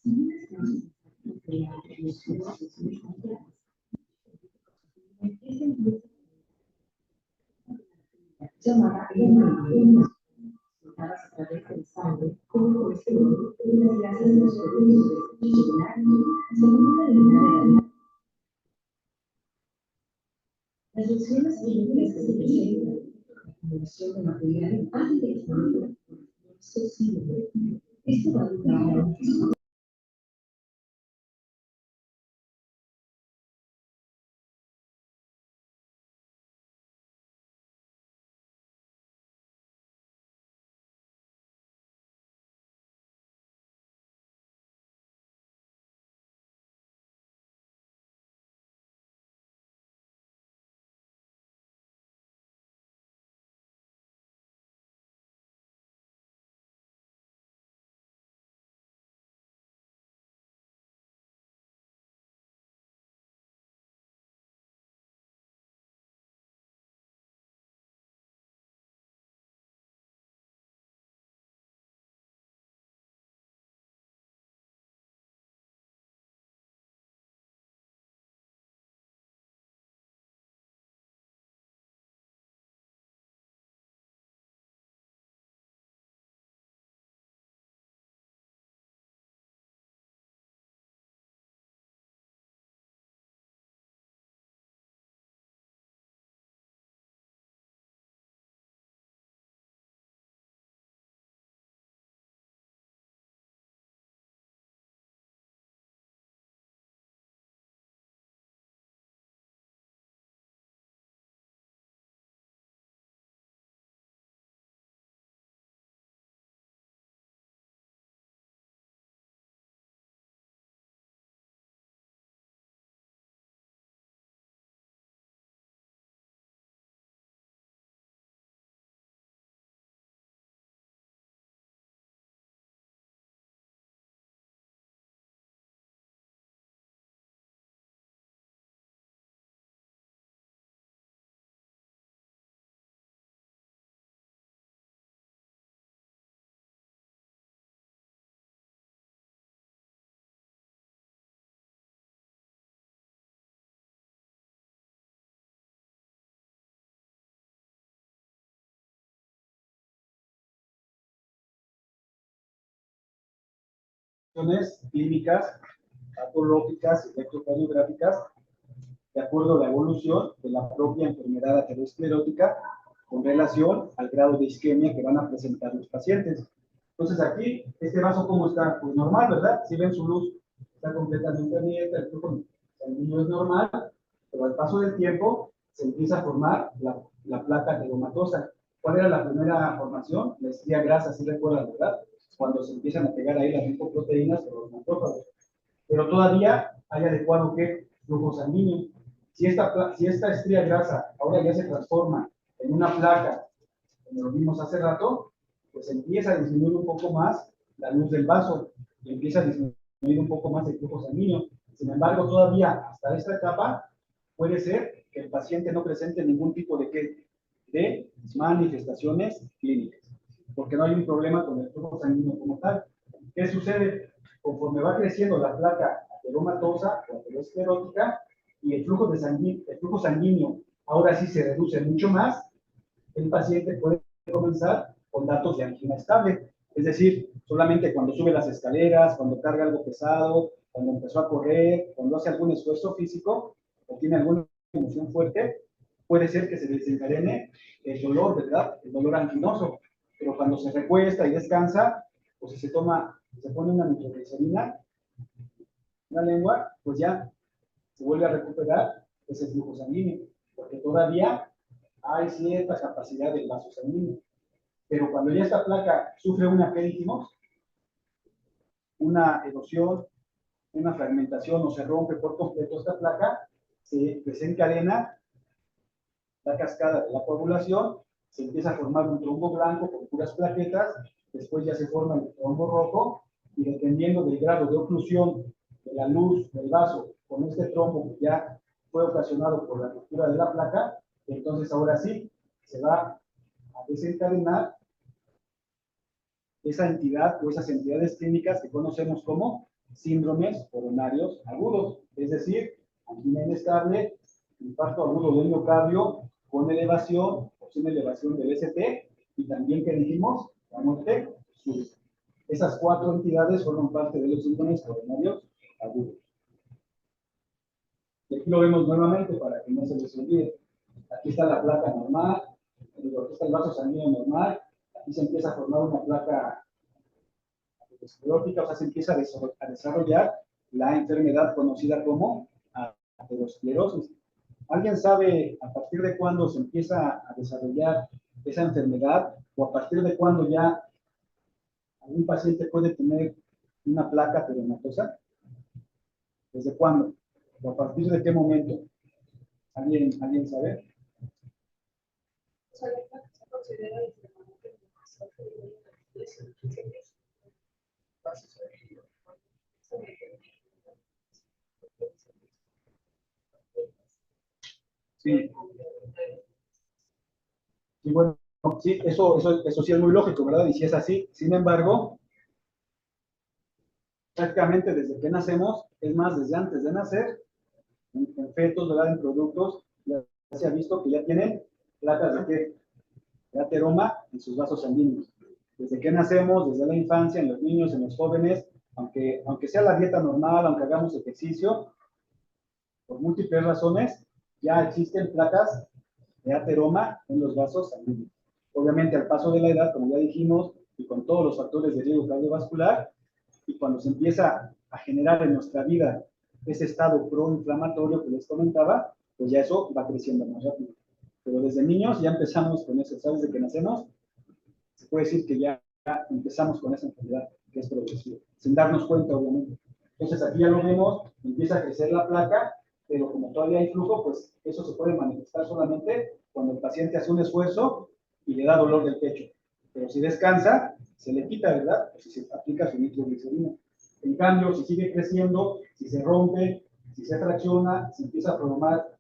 son las causas de la evolución de complejas. Llamada hemoglobina a través del sangre como colesterol y las grasas de los productos de celular según la línea de la las reacciones químicas que se presentan en la acumulación de material antes de la sociedad. Esto va a ayudar a un clínicas, patológicas, electrocardiográficas, de acuerdo a la evolución de la propia enfermedad aterosclerótica con relación al grado de isquemia que van a presentar los pacientes. Entonces aquí, este vaso ¿cómo está? Pues normal, ¿verdad? Si ven su luz, está completamente abierta, el flujo sanguíneo es normal, pero al paso del tiempo se empieza a formar la placa ateromatosa. ¿Cuál era la primera formación? La estría grasa, si recuerdan, ¿verdad? Cuando se empiezan a pegar ahí las lipoproteínas o los macrófagos. Pero todavía hay adecuado ¿qué? Flujo sanguíneo. Si esta estría grasa ahora ya se transforma en una placa, como lo vimos hace rato, pues empieza a disminuir un poco más la luz del vaso y empieza a disminuir un poco más el flujo sanguíneo. Sin embargo, todavía hasta esta etapa puede ser que el paciente no presente ningún tipo de manifestaciones clínicas, porque no hay un problema con el flujo sanguíneo como tal. ¿Qué sucede? Conforme va creciendo la placa ateromatosa o aterosclerótica y el flujo sanguíneo ahora sí se reduce mucho más, el paciente puede comenzar con datos de angina estable. Es decir, solamente cuando sube las escaleras, cuando carga algo pesado, cuando empezó a correr, cuando hace algún esfuerzo físico o tiene alguna emoción fuerte, puede ser que se desencadene el dolor, ¿verdad? El dolor anginoso. Pero cuando se recuesta y descansa, pues si se pone una nitroglicerina en la lengua, pues ya se vuelve a recuperar ese flujo sanguíneo, porque todavía hay cierta capacidad del vaso sanguíneo. Pero cuando ya esta placa sufre ¿qué dijimos? Una erosión, una fragmentación o se rompe por completo esta placa, se desencadena la cascada de la coagulación, se empieza a formar un trombo blanco con puras plaquetas, después ya se forma el trombo rojo, y dependiendo del grado de oclusión de la luz del vaso con este trombo que ya fue ocasionado por la ruptura de la placa, entonces ahora sí se va a desencadenar esa entidad o esas entidades clínicas que conocemos como síndromes coronarios agudos, es decir, angina inestable, infarto agudo del miocardio con elevación o sin elevación del ST, y también que dijimos, la muerte súbita. Esas 4 entidades forman parte de los síndromes coronarios agudos. Y aquí lo vemos nuevamente para que no se les olvide. Aquí está la placa normal, aquí está el vaso sanguíneo normal, aquí se empieza a formar una placa aterosclerótica, o sea, se empieza a desarrollar la enfermedad conocida como aterosclerosis. ¿Alguien sabe a partir de cuándo se empieza a desarrollar esa enfermedad o a partir de cuándo ya algún paciente puede tener una placa ateromatosa? ¿Desde cuándo? ¿O a partir de qué momento? ¿Alguien sabe? Sí. Y bueno, sí, eso sí es muy lógico, ¿verdad? Y si es así, sin embargo, prácticamente desde que nacemos, es más, desde antes de nacer, en fetos, ¿verdad? En productos, ya se ha visto que ya tienen placas de qué? De ateroma en sus vasos sanguíneos. Desde que nacemos, desde la infancia, en los niños, en los jóvenes, aunque sea la dieta normal, aunque hagamos ejercicio, por múltiples razones, ya existen placas de ateroma en los vasos sanguíneos. Obviamente, al paso de la edad, como ya dijimos, y con todos los factores de riesgo cardiovascular, y cuando se empieza a generar en nuestra vida ese estado proinflamatorio que les comentaba, pues ya eso va creciendo más rápido. Pero desde niños ya empezamos con eso, ¿sabes? Desde que nacemos, se puede decir que ya empezamos con esa enfermedad, que es progresiva, sin darnos cuenta, obviamente. Entonces aquí ya lo vemos, empieza a crecer la placa, pero como todavía hay flujo, pues eso se puede manifestar solamente cuando el paciente hace un esfuerzo y le da dolor del pecho. Pero si descansa, se le quita, ¿verdad? Pues si se aplica su nitroglicerina. En cambio, si sigue creciendo, si se rompe, si se fracciona, si empieza a formar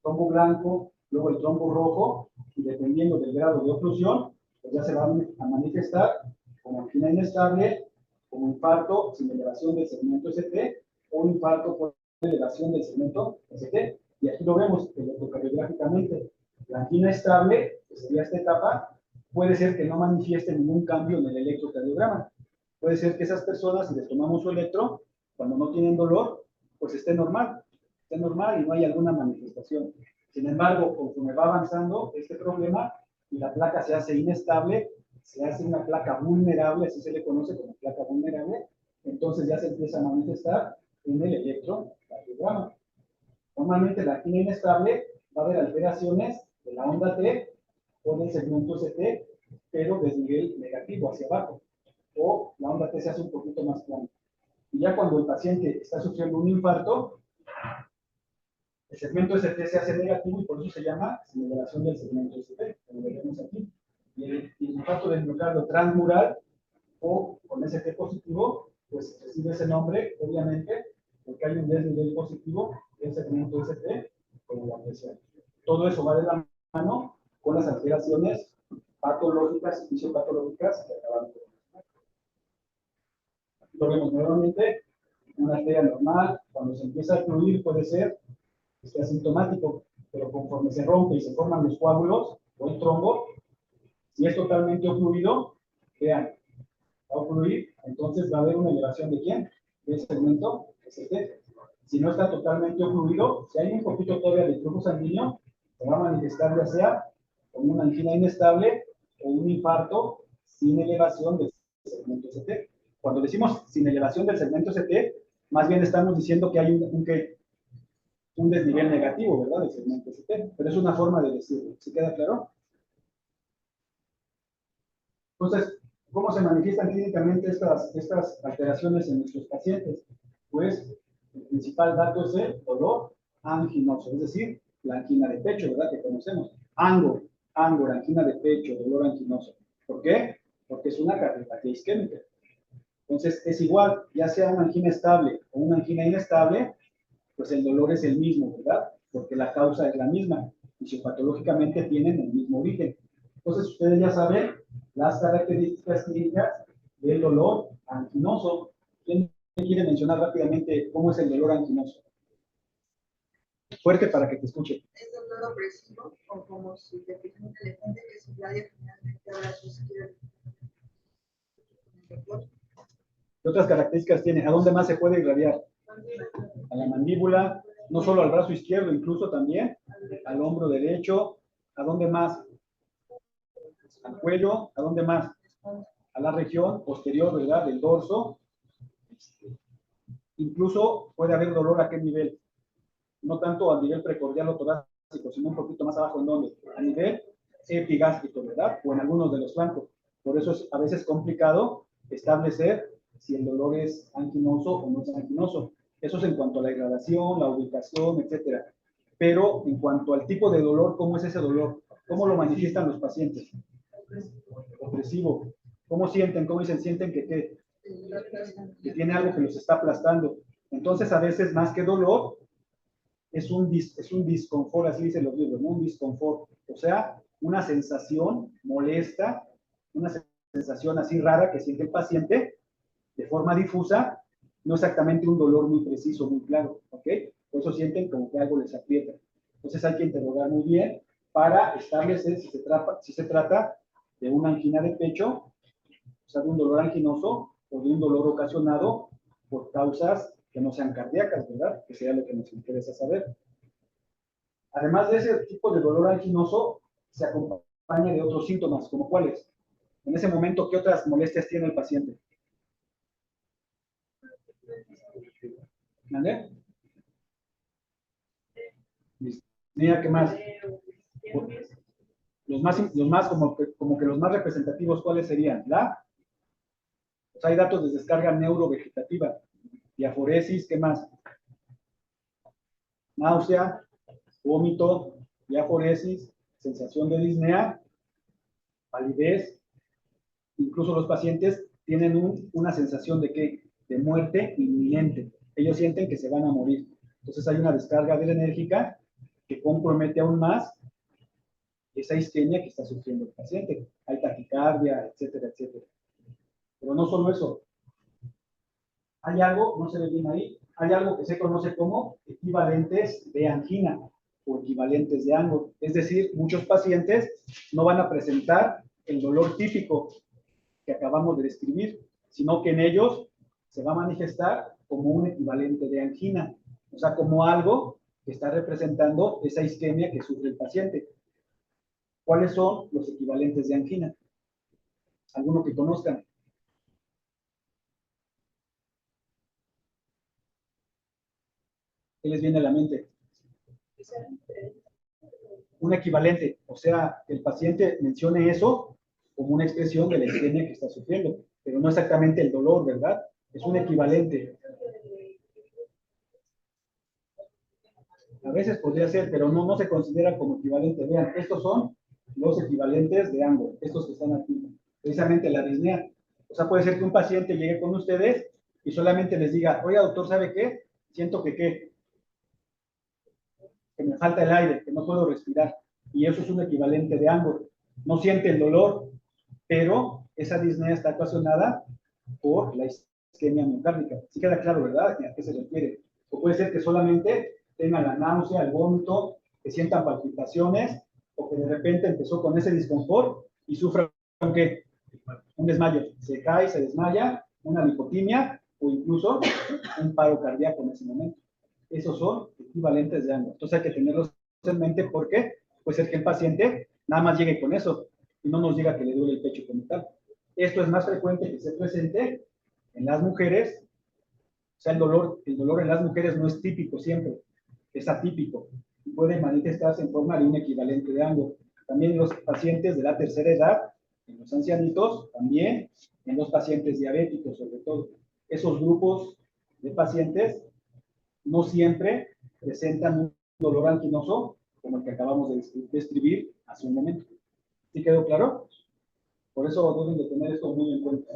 trombo blanco, luego el trombo rojo, y dependiendo del grado de oclusión, pues ya se va a manifestar como angina inestable, como infarto sin elevación del segmento ST o infarto por elevación del segmento ST. Y aquí lo vemos electrocardiográficamente. La angina estable, que sería esta etapa, puede ser que no manifieste ningún cambio en el electrocardiograma. Puede ser que esas personas, si les tomamos su electro, cuando no tienen dolor, pues esté normal y no hay alguna manifestación. Sin embargo, conforme va avanzando este problema y la placa se hace inestable, se hace una placa vulnerable, así se le conoce como placa vulnerable, entonces ya se empieza a manifestar en el electrocardiograma. Normalmente la angina inestable va a haber alteraciones de la onda T o del segmento ST, pero de nivel negativo hacia abajo, o la onda T se hace un poquito más plana. Y ya cuando el paciente está sufriendo un infarto, el segmento ST se hace negativo y por eso se llama aceleración del segmento ST, como lo vemos aquí. Y el infarto del miocardio transmural o con ST positivo, pues recibe ese nombre, obviamente, porque hay un desnivel positivo del segmento ST con la presión. Todo eso va de la mano con las alteraciones patológicas y fisiopatológicas que acabamos de mencionar. Aquí lo vemos nuevamente, una arteria normal, cuando se empieza a fluir puede ser que esté asintomático, pero conforme se rompe y se forman los coágulos o el trombo, si es totalmente ocluido, vean, va a ocluir, entonces va a haber una elevación de ¿quién? Del segmento ST. Si no está totalmente ocluido, si hay un poquito todavía de flujo sanguíneo, se va a manifestar ya sea como una angina inestable o un infarto sin elevación del segmento ST. Cuando decimos sin elevación del segmento ST, más bien estamos diciendo que hay un desnivel negativo, ¿verdad? Del segmento ST, pero es una forma de decirlo. ¿Sí queda claro? Entonces, ¿cómo se manifiestan clínicamente estas alteraciones en nuestros pacientes? Pues, el principal dato es el dolor anginoso, es decir, la angina de pecho, ¿verdad? Que conocemos. Angor, angina de pecho, dolor anginoso. ¿Por qué? Porque es una cardiopatía isquémica. Entonces, es igual, ya sea una angina estable o una angina inestable, pues el dolor es el mismo, ¿verdad? Porque la causa es la misma. Fisiopatológicamente tienen el mismo origen. Entonces, ustedes ya saben las características clínicas del dolor anginoso. ¿Quién quiere mencionar rápidamente cómo es el dolor anginoso? Fuerte para que te escuche. Es dolor opresivo, o como si te fijas un elefante que su labio finalmente ahora su izquierda. ¿Qué otras características tiene? ¿A dónde más se puede irradiar? A la mandíbula, no solo al brazo izquierdo, incluso también al hombro derecho. ¿A dónde más? Al cuello. ¿A dónde más? A la región posterior, ¿verdad? Del dorso. Incluso puede haber dolor a qué nivel. No tanto a nivel precordial o torácico, sino un poquito más abajo, ¿en dónde? A nivel epigástrico, ¿verdad? O en algunos de los flancos. Por eso es a veces complicado establecer si el dolor es anginoso o no es anginoso. Eso es en cuanto a la irradiación, la ubicación, etcétera. Pero en cuanto al tipo de dolor, ¿cómo es ese dolor? ¿Cómo lo manifiestan los pacientes? Opresivo. ¿Cómo sienten? ¿Cómo dicen? Sienten que tiene algo que los está aplastando. Entonces, a veces, más que dolor, es un disconfort, así dicen los libros, ¿no? Un disconfort. O sea, una sensación molesta, una sensación así rara que siente el paciente de forma difusa, no exactamente un dolor muy preciso, muy claro, ¿ok? Por eso sienten como que algo les aprieta. Entonces hay que interrogar muy bien para establecer si se trata de una angina de pecho, o sea, de un dolor anginoso o de un dolor ocasionado por causas que no sean cardíacas, ¿verdad? Que sea lo que nos interesa saber. Además de ese tipo de dolor anginoso, se acompaña de otros síntomas, como cuáles. En ese momento, ¿qué otras molestias tiene el paciente? ¿Vale? Disnea, ¿qué más? Los más como que los más representativos, ¿cuáles serían? Pues hay datos de descarga neurovegetativa, diaforesis, ¿qué más? Náusea, vómito, diaforesis, sensación de disnea, palidez. Incluso los pacientes tienen una sensación de ¿qué? De muerte inminente. Ellos sienten que se van a morir. Entonces hay una descarga adrenérgica que compromete aún más esa isquemia que está sufriendo el paciente. Hay taquicardia, etcétera, etcétera. Pero no solo eso. Hay algo, no se ve bien ahí, hay algo que se conoce como equivalentes de angina o equivalentes de Angor. Es decir, muchos pacientes no van a presentar el dolor típico que acabamos de describir, sino que en ellos se va a manifestar como un equivalente de angina, o sea, como algo que está representando esa isquemia que sufre el paciente. ¿Cuáles son los equivalentes de angina? ¿Alguno que conozcan? ¿Qué les viene a la mente? Un equivalente, o sea, que el paciente mencione eso como una expresión de la isquemia que está sufriendo, pero no exactamente el dolor, ¿verdad? Es un equivalente. A veces podría ser, pero no se considera como equivalente. Vean, estos son los equivalentes de Angor, estos que están aquí. Precisamente la disnea. O sea, puede ser que un paciente llegue con ustedes y solamente les diga, oiga, doctor, ¿sabe qué? siento que me falta el aire, que no puedo respirar. Y eso es un equivalente de Angor. No siente el dolor, pero esa disnea está ocasionada por la isquemia miocárdica. Sí queda claro, ¿verdad? ¿A qué se refiere? O puede ser que solamente tenga la náusea, el vómito, que sientan palpitaciones, o que de repente empezó con ese disconfort y sufra un desmayo. Se cae, se desmaya, una lipotimia o incluso un paro cardíaco en ese momento. Esos son equivalentes de Angor. Entonces hay que tenerlos en mente porque puede ser que el paciente nada más llegue con eso y no nos diga que le duele el pecho como tal. Esto es más frecuente que se presente en las mujeres. O sea, el dolor en las mujeres no es típico siempre, es atípico y puede manifestarse en forma de un equivalente de Angor. También en los pacientes de la tercera edad, en los ancianitos, también en los pacientes diabéticos, sobre todo. Esos grupos de pacientes no siempre presentan un dolor anquinoso como el que acabamos de describir hace un momento. ¿Sí quedó claro? Por eso deben de tener esto muy en cuenta.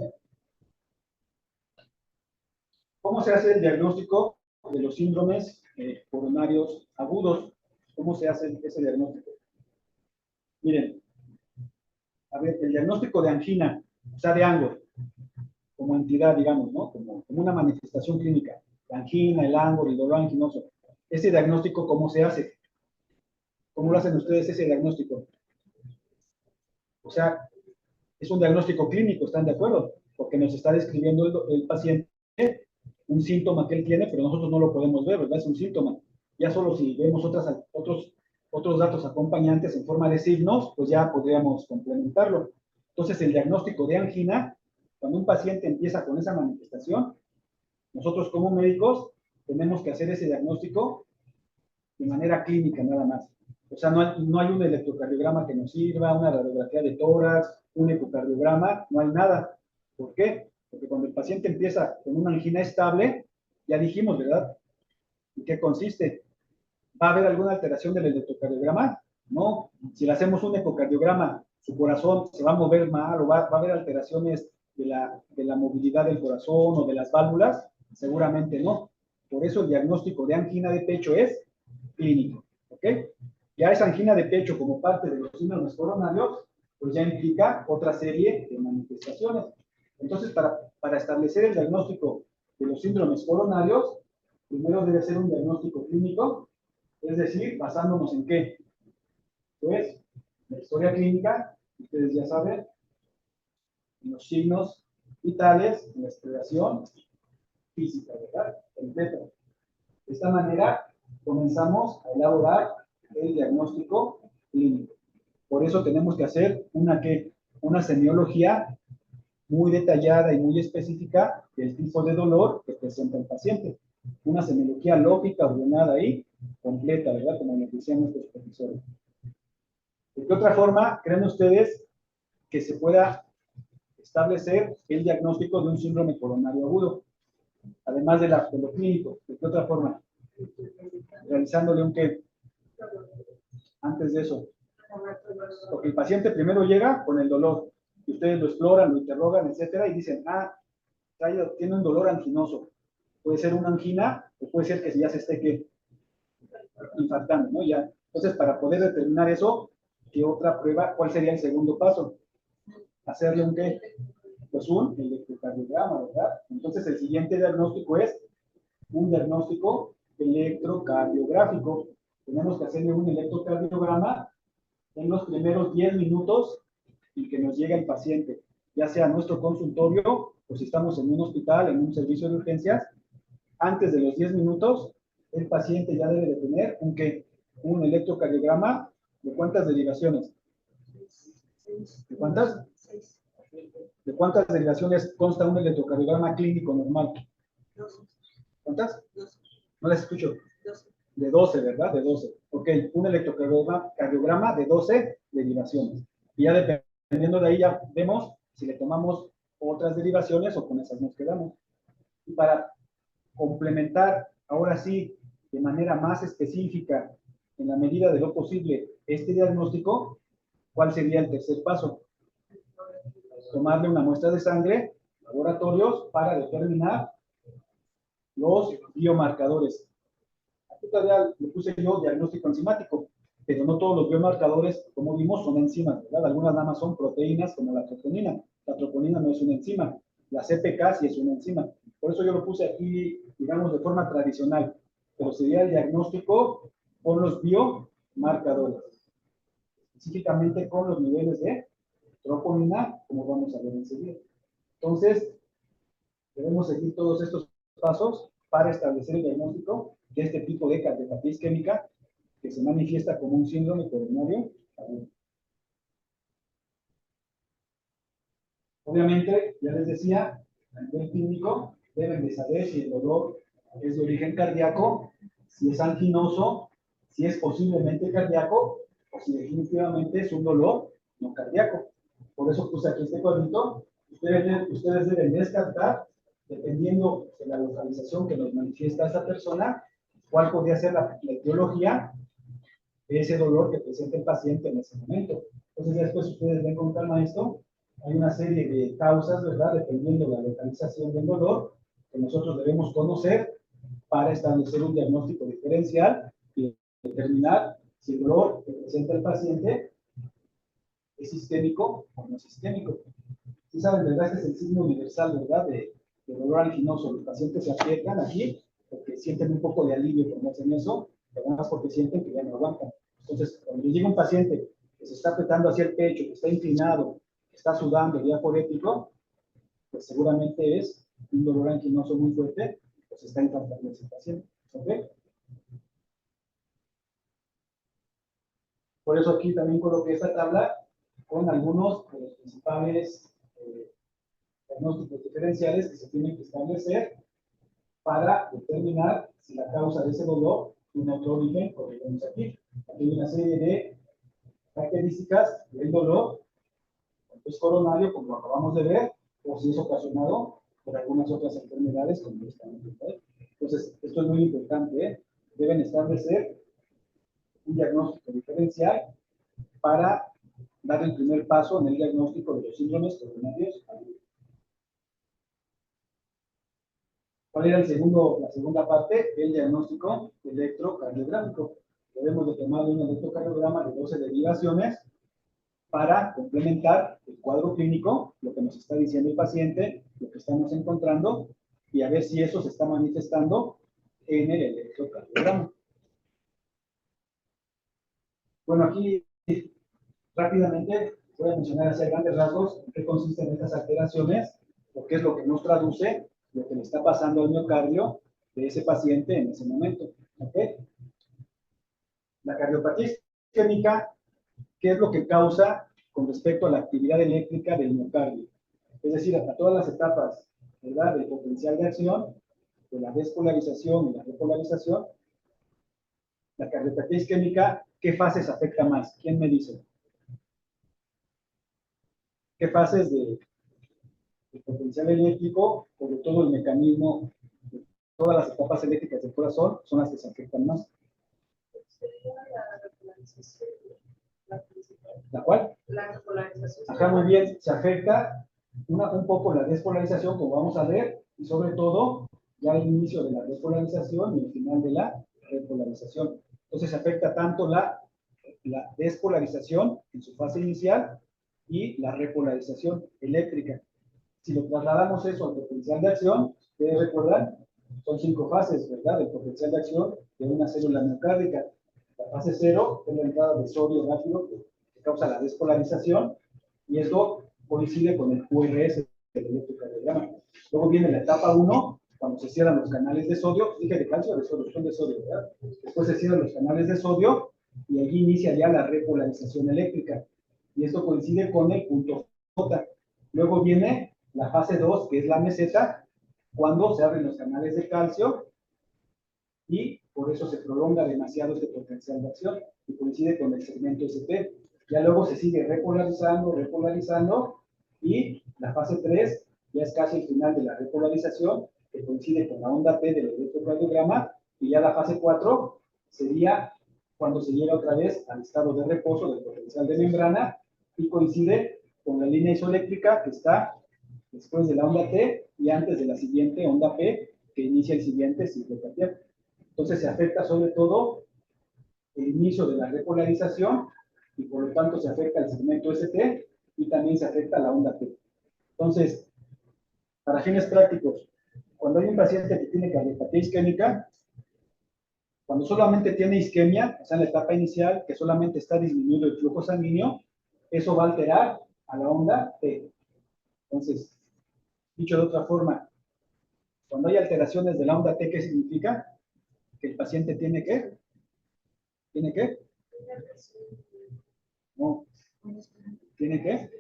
¿Cómo se hace el diagnóstico de los síndromes coronarios agudos? ¿Cómo se hace ese diagnóstico? Miren, a ver, el diagnóstico de angina, o sea, de Angor, como entidad, digamos, ¿no? Como una manifestación clínica. La angina, el Angor, el dolor anginoso. Ese diagnóstico, ¿cómo se hace? ¿Cómo lo hacen ustedes ese diagnóstico? O sea, es un diagnóstico clínico, ¿están de acuerdo? Porque nos está describiendo el paciente un síntoma que él tiene, pero nosotros no lo podemos ver, ¿verdad? Es un síntoma. Ya solo si vemos otros datos acompañantes en forma de signos, pues ya podríamos complementarlo. Entonces, el diagnóstico de angina, cuando un paciente empieza con esa manifestación, nosotros como médicos tenemos que hacer ese diagnóstico de manera clínica nada más. O sea, no hay un electrocardiograma que nos sirva, una radiografía de tórax, un ecocardiograma, no hay nada. ¿Por qué? Porque cuando el paciente empieza con una angina estable, ya dijimos, ¿verdad? ¿En qué consiste? ¿Va a haber alguna alteración del electrocardiograma? No. Si le hacemos un ecocardiograma, su corazón se va a mover mal o va a haber alteraciones de la movilidad del corazón o de las válvulas, seguramente no. Por eso el diagnóstico de angina de pecho es clínico. ¿Ok? Ya esa angina de pecho como parte de los síndromes coronarios, pues ya implica otra serie de manifestaciones. Entonces, para establecer el diagnóstico de los síndromes coronarios, primero debe ser un diagnóstico clínico, es decir, basándonos en qué. Pues, la historia clínica, ustedes ya saben, en los signos vitales, en la exploración física, ¿verdad? Completa. De esta manera, comenzamos a elaborar el diagnóstico clínico. Por eso tenemos que hacer una semiología muy detallada y muy específica del tipo de dolor que presenta el paciente. Una semiología lógica, ordenada y completa, ¿verdad? Como nos decían nuestros profesores. ¿De qué otra forma creen ustedes que se pueda establecer el diagnóstico de un síndrome coronario agudo? Además de lo clínico, ¿de qué otra forma? Realizándole un qué antes de eso. Porque el paciente primero llega con el dolor y ustedes lo exploran, lo interrogan, etcétera, y dicen, tiene un dolor anginoso. Puede ser una angina o puede ser que ya se esté infartando, ¿no? Ya. Entonces, para poder determinar eso, ¿qué otra prueba? ¿Cuál sería el segundo paso? Hacerle un qué? Pues un electrocardiograma, ¿verdad? Entonces, el siguiente diagnóstico es un diagnóstico electrocardiográfico. Tenemos que hacerle un electrocardiograma en los primeros 10 minutos en que nos llega el paciente, ya sea a nuestro consultorio o si estamos en un hospital, en un servicio de urgencias. Antes de los 10 minutos, el paciente ya debe de tener un electrocardiograma de cuántas derivaciones. ¿De cuántas? ¿De cuántas derivaciones consta un electrocardiograma clínico normal? ¿Cuántas? No las escucho. De 12, ¿verdad? De 12. Ok, un electrocardiograma de 12 derivaciones. Y ya dependiendo de ahí ya vemos si le tomamos otras derivaciones o con esas nos quedamos. Y para complementar, ahora sí, de manera más específica, en la medida de lo posible, este diagnóstico, ¿cuál sería el tercer paso? Tomarle una muestra de sangre, laboratorios, para determinar los biomarcadores. Aquí todavía le puse yo diagnóstico enzimático, pero no todos los biomarcadores, como vimos, son enzimas, ¿verdad? Algunas nada más son proteínas, como la troponina. La troponina no es una enzima. La CPK sí es una enzima. Por eso yo lo puse aquí, digamos, de forma tradicional. Pero sería el diagnóstico con los biomarcadores. Específicamente con los niveles de troponina, como vamos a ver enseguida. Entonces, debemos seguir todos estos pasos para establecer el diagnóstico de este tipo de cardiopatía isquémica que se manifiesta como un síndrome coronario agudo. Obviamente, ya les decía, a nivel clínico, deben de saber si el dolor es de origen cardíaco, si es anginoso, si es posiblemente cardíaco, o si definitivamente es un dolor no cardíaco. Por eso puse aquí este cuadrito. Ustedes deben descartar, dependiendo de la localización que nos manifiesta esa persona, cuál podría ser la etiología de ese dolor que presenta el paciente en ese momento. Entonces, después ustedes ven con calma esto. Hay una serie de causas, ¿verdad? Dependiendo de la localización del dolor, que nosotros debemos conocer para establecer un diagnóstico diferencial y determinar si el dolor que presenta el paciente es sistémico o no es sistémico. Sí saben, ¿verdad? Este es el signo universal, ¿verdad? De dolor anginoso. Los pacientes se aprietan aquí porque sienten un poco de alivio cuando hacen eso, pero además porque sienten que ya no aguantan. Entonces, cuando llega un paciente que se está apretando hacia el pecho, que está inclinado, que está sudando, diaforético, pues seguramente es un dolor anginoso muy fuerte, pues está infartando ese paciente. ¿Ok? Por eso aquí también coloqué esta tabla con algunos de los principales diagnósticos diferenciales que se tienen que establecer para determinar si la causa de ese dolor tiene otro origen, como vemos aquí. Aquí hay una serie de características del dolor, es coronario, como lo acabamos de ver, o si es ocasionado por algunas otras enfermedades, como esta. Entonces, esto es muy importante, ¿eh? Deben establecer un diagnóstico diferencial para dar el primer paso en el diagnóstico de los síndromes coronarios agudos. ¿Cuál era la segunda parte? El diagnóstico electrocardiográfico. Debemos de tomar un electrocardiograma de 12 derivaciones para complementar el cuadro clínico, lo que nos está diciendo el paciente, lo que estamos encontrando, y a ver si eso se está manifestando en el electrocardiograma. Bueno, aquí rápidamente voy a mencionar hacia grandes rasgos en qué consisten estas alteraciones, o qué es lo que nos traduce lo que le está pasando al miocardio de ese paciente en ese momento. ¿Ok? La cardiopatía isquémica, ¿qué es lo que causa con respecto a la actividad eléctrica del miocardio? Es decir, hasta todas las etapas, ¿verdad? Del potencial de acción, de la despolarización y la repolarización. La cardiopatía isquémica, ¿qué fases afecta más? ¿Quién me dice? ¿Qué fases de potencial eléctrico, sobre todo el mecanismo, de todas las etapas eléctricas del corazón, son las que se afectan más? ¿La cual? La repolarización. Acá muy bien, se afecta un poco la despolarización, como vamos a ver, y sobre todo ya el inicio de la despolarización y el final de la repolarización. Entonces se afecta tanto la despolarización en su fase inicial y la repolarización eléctrica. Si lo trasladamos eso al potencial de acción, debes recordar, son 5 fases, ¿verdad? El potencial de acción de una célula miocárdica. La fase 0 es la entrada de sodio rápido que causa la despolarización, y esto coincide con el QRS del electrocardiograma. Luego viene la etapa 1, cuando se cierran los canales de sodio, dije de calcio, de sodio, son de sodio, ¿verdad? Después se cierran los canales de sodio y allí inicia ya la repolarización eléctrica. Y esto coincide con el punto J. Luego viene la fase 2, que es la meseta, cuando se abren los canales de calcio y por eso se prolonga demasiado este potencial de acción y coincide con el segmento ST. Ya luego se sigue repolarizando y la fase 3 ya es casi el final de la repolarización, que coincide con la onda T del electrocardiograma, y ya la fase 4 sería cuando se llega otra vez al estado de reposo del potencial de membrana y coincide con la línea isoeléctrica que está después de la onda T y antes de la siguiente onda P, que inicia el siguiente ciclo cardíaco. Entonces se afecta sobre todo el inicio de la repolarización y por lo tanto se afecta el segmento ST y también se afecta la onda T. Entonces, para fines prácticos, cuando hay un paciente que tiene cardiopatía isquémica, cuando solamente tiene isquemia, o sea, en la etapa inicial, que solamente está disminuido el flujo sanguíneo, eso va a alterar a la onda T. Entonces, dicho de otra forma, cuando hay alteraciones de la onda T, ¿qué significa? Que el paciente tiene que, ¿tiene qué? No, tiene que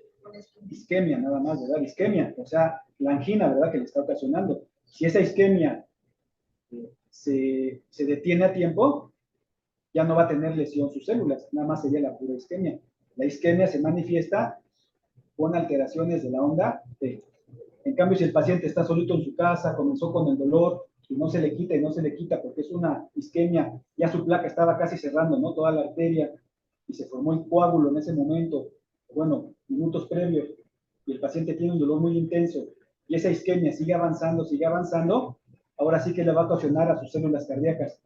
isquemia, nada más, ¿verdad? Isquemia, o sea, la angina, ¿verdad? Que le está ocasionando. Si esa isquemia se detiene a tiempo, ya no va a tener lesión sus células, nada más sería la pura isquemia. La isquemia se manifiesta con alteraciones de la onda T. En cambio, si el paciente está solito en su casa, comenzó con el dolor y no se le quita y no se le quita porque es una isquemia, ya su placa estaba casi cerrando, ¿no? Toda la arteria y se formó el coágulo en ese momento, bueno, minutos previos, y el paciente tiene un dolor muy intenso y esa isquemia sigue avanzando, ahora sí que le va a ocasionar a sus células cardíacas.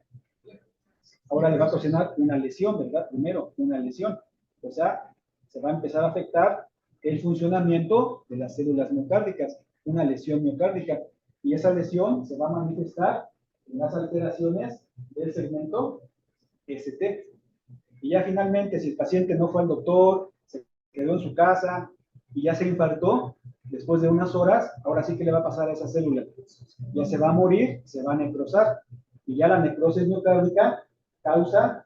Ahora le va a ocasionar una lesión, ¿verdad? Primero, una lesión. O sea, se va a empezar a afectar el funcionamiento de las células miocárdicas, una lesión miocárdica. Y esa lesión se va a manifestar en las alteraciones del segmento ST. Y ya finalmente, si el paciente no fue al doctor, se quedó en su casa y ya se infartó, después de unas horas, ahora sí que le va a pasar a esa célula. Ya se va a morir, se va a necrosar. Y ya la necrosis miocárdica causa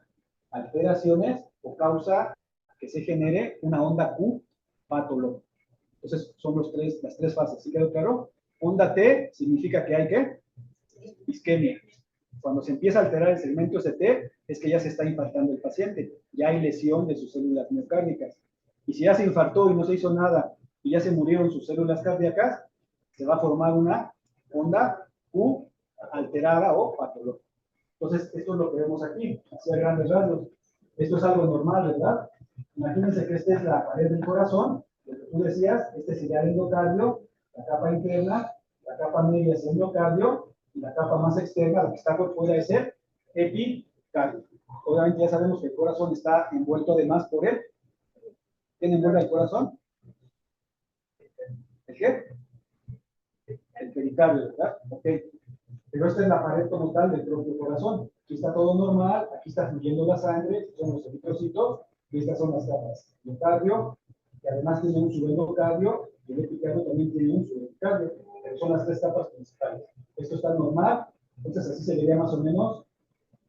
alteraciones o causa que se genere una onda Q patológica. Entonces, son las tres fases. ¿Sí quedó claro? Onda T significa que hay ¿qué? Isquemia. Cuando se empieza a alterar el segmento ST, es que ya se está infartando el paciente. Ya hay lesión de sus células miocárdicas. Y si ya se infartó y no se hizo nada, y ya se murieron sus células cardíacas, se va a formar una onda Q alterada o patológica. Entonces, esto es lo que vemos aquí, hacia grandes rasgos. Esto es algo normal, ¿verdad? Imagínense que esta es la pared del corazón, lo que tú decías, este sería el endocardio, la capa interna, la capa media es el endocardio, y la capa más externa, la que está por fuera, es el epicardio. Obviamente ya sabemos que el corazón está envuelto además por él. ¿Quién envuelve el corazón? ¿El qué? El pericardio, ¿verdad? Ok. Pero esta es la pared como tal del propio corazón. Aquí está todo normal, aquí está fluyendo la sangre, son los eritrocitos, y estas son las capas. El cardio, que además tiene un subendocardio, y el epicardio también tiene un subepicardio, pero son las tres capas principales. Esto está normal, entonces así se vería más o menos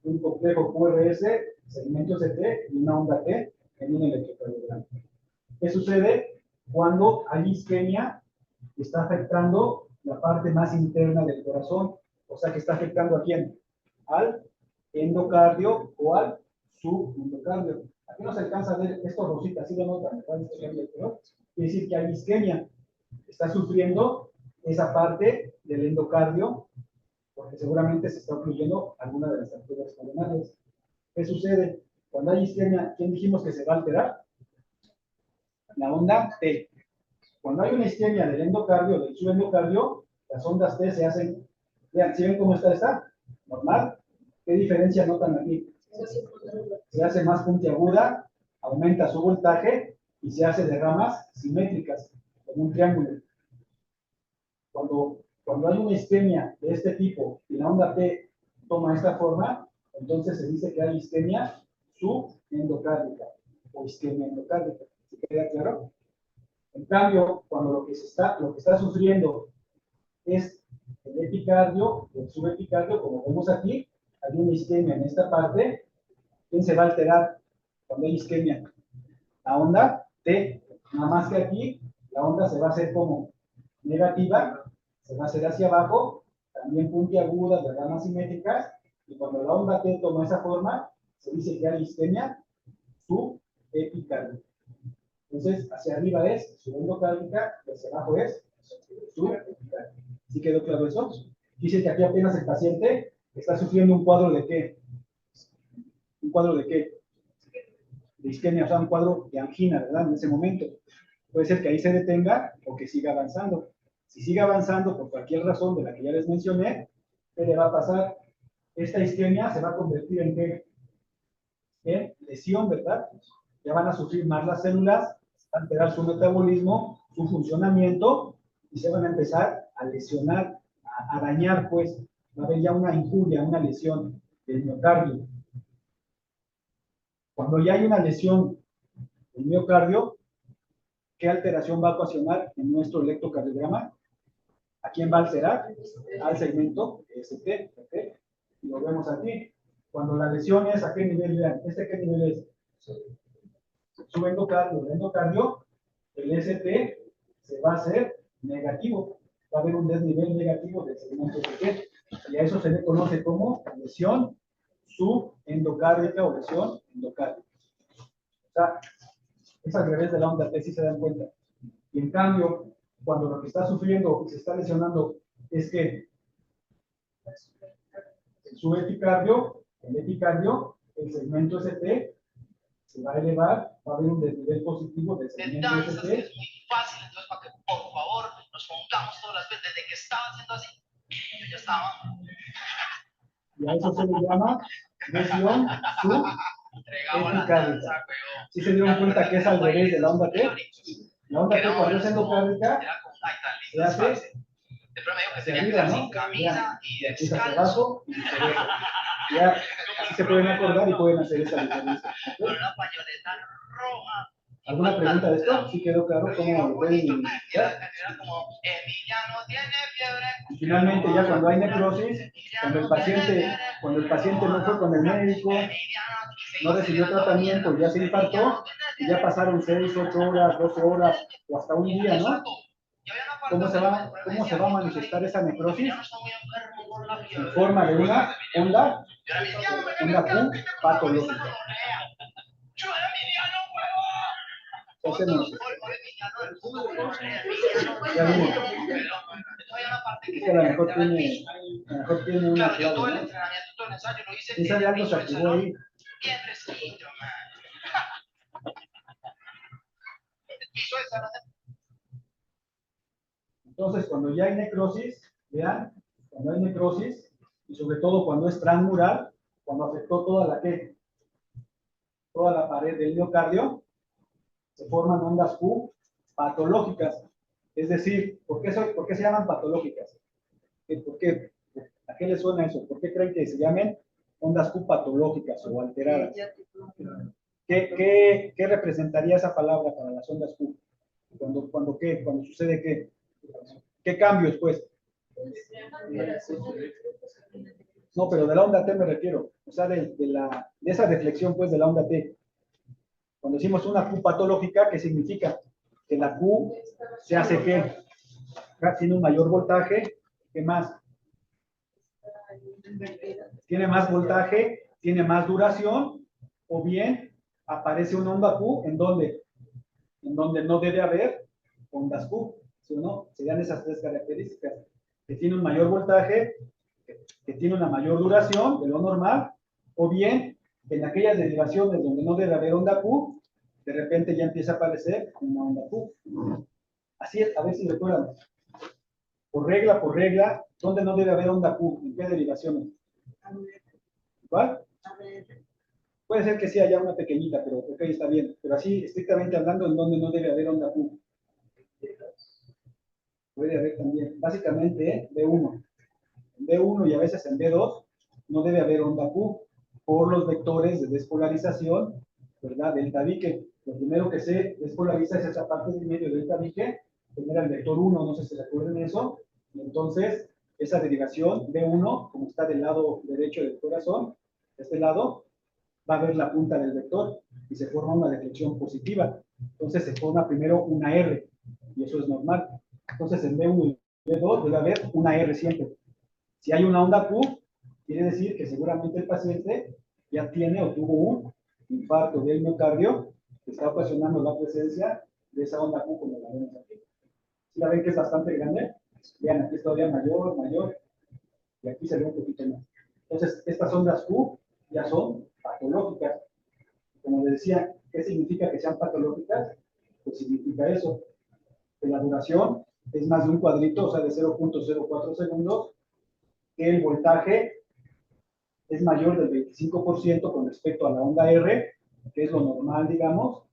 un complejo QRS, segmentos de T y una onda T en un electrocardiograma. ¿Qué sucede cuando hay isquemia que está afectando la parte más interna del corazón? O sea, que está afectando ¿a quién? Al endocardio o al subendocardio. Aquí no se alcanza a ver esto rosita, así lo notan, ¿verdad? Quiere decir que hay isquemia. Está sufriendo esa parte del endocardio porque seguramente se está ocluyendo alguna de las arterias coronarias. ¿Qué sucede? Cuando hay isquemia, ¿quién dijimos que se va a alterar? La onda T. Cuando hay una isquemia del endocardio, del subendocardio, las ondas T se hacen. Vean, ¿sí ven cómo está esta? Normal. ¿Qué diferencia notan aquí? Se hace más puntiaguda, aumenta su voltaje y se hace de ramas simétricas, como un triángulo. Cuando hay una isquemia de este tipo y la onda T toma esta forma, entonces se dice que hay isquemia subendocárdica o isquemia endocárdica. ¿Se queda claro? En cambio, cuando lo que está sufriendo es el epicardio, el subepicardio, como vemos aquí, hay una isquemia en esta parte. ¿Quién se va a alterar cuando hay isquemia? La onda T. Nada más que aquí, la onda se va a hacer como negativa, se va a hacer hacia abajo, también puntiagudas, de ramas simétricas, y cuando la onda T toma esa forma, se dice que hay isquemia subepicardio. Entonces, hacia arriba es subendocárdica y hacia abajo es subepicardia. ¿Sí quedó claro eso? Dice que aquí apenas el paciente está sufriendo un cuadro de ¿qué? ¿Un cuadro de qué? De isquemia, o sea, un cuadro de angina, ¿verdad? En ese momento. Puede ser que ahí se detenga o que siga avanzando. Si sigue avanzando por cualquier razón de la que ya les mencioné, ¿qué le va a pasar? Esta isquemia se va a convertir en ¿qué? En lesión, ¿verdad? Ya van a sufrir más las células, van a alterar su metabolismo, su funcionamiento, y se van a empezar a lesionar, a dañar, pues, va a haber ya una injuria, una lesión del miocardio. Cuando ya hay una lesión del miocardio, ¿qué alteración va a ocasionar en nuestro electrocardiograma? ¿A quién va a alterar? Al segmento ST. ¿Okay? Y lo vemos aquí. Cuando la lesión es, ¿a qué nivel? Vean, ¿este qué nivel es? Su endocardio. El endocardio, el ST, se va a hacer negativo. Va a haber un desnivel negativo del segmento ST. Y a eso se le conoce como lesión subendocárdica o lesión endocárdica. O sea, es al revés de la onda T, si se dan cuenta. Y en cambio, cuando lo que está sufriendo y se está lesionando es que su epicardio, el segmento ST, se va a elevar, va a haber un desnivel positivo del segmento ST. Es muy fácil, entonces para que por favor nos pongamos todas las veces desde que estaba haciendo así, yo ya estaba. Y a eso se le llama lesión subepicardica. ¿Sí se dieron cuenta que es al revés de la onda T? La onda T cuando es endocárdica se hace hacia arriba, ¿no? Ya, y aquí hacia abajo y viceversa. Ya, así se pueden acordar y pueden hacer esa diferencia. ¿Okay? ¿Alguna pregunta de esto? ¿Sí quedó claro cómo lo pueden identificar? Y finalmente, ya cuando hay necrosis, cuando el paciente no fue con el médico, no recibió tratamiento, ya se infartó, y ya pasaron 6, 8 horas, 12 horas o hasta un día, ¿no? ¿Cómo se va a manifestar esa necrosis? En forma de una onda Q patológica. ¿Qué hacemos? Ya vimos. Es que a lo mejor tiene una clave, ¿no? ¿Quién sabe algo se activó ahí? Entonces, cuando ya hay necrosis, vean, cuando hay necrosis, y sobre todo cuando es transmural, cuando afectó toda la pared del miocardio, se forman ondas Q patológicas. Es decir, ¿por qué se llaman patológicas? ¿Por qué? ¿A qué les suena eso? ¿Por qué creen que se llamen ondas Q patológicas o alteradas? ¿Qué representaría esa palabra para las ondas Q? Cuando sucede qué? ¿Qué cambios, pues? No, pero de la onda T me refiero. O sea, de esa reflexión, pues, de la onda T. Cuando decimos una Q patológica, ¿qué significa? Que la Q se hace ¿qué? Tiene un mayor voltaje. ¿Qué más? Tiene más voltaje, tiene más duración, o bien aparece una onda Q en donde no debe haber ondas Q, ¿sí o no? Serían esas tres características, que tiene un mayor voltaje, que tiene una mayor duración de lo normal, o bien en aquellas derivaciones donde no debe haber onda Q, de repente ya empieza a aparecer una onda Q. Así es, a ver si recuerdan. Por regla, ¿dónde no debe haber onda Q? ¿En qué derivaciones? ¿Cuál? Puede ser que sí haya una pequeñita, pero ok, está bien. Pero así, estrictamente hablando, ¿en dónde no debe haber onda Q? Puede haber también. Básicamente, B1. En B1 y a veces en B2 no debe haber onda Q por los vectores de despolarización, ¿verdad? Del tabique. Lo primero que se despolariza es esa parte del medio del tabique, genera el vector 1, no sé si se acuerdan de eso. Y entonces, esa derivación B1, como está del lado derecho del corazón, de este lado, va a ver la punta del vector y se forma una deflexión positiva. Entonces se forma primero una R, y eso es normal. Entonces en B1 y B2 debe haber una R siempre. Si hay una onda Q, quiere decir que seguramente el paciente ya tiene o tuvo un infarto del miocardio que está ocasionando la presencia de esa onda Q como la vemos aquí. ¿Sí la ven que es bastante grande? Vean, aquí es todavía mayor, y aquí se ve un poquito más. Entonces, estas ondas Q ya son patológicas. Como les decía, ¿qué significa que sean patológicas? Pues significa eso, que la duración es más de un cuadrito, o sea, de 0.04 segundos, que el voltaje es mayor del 25% con respecto a la onda R, que es lo normal, digamos,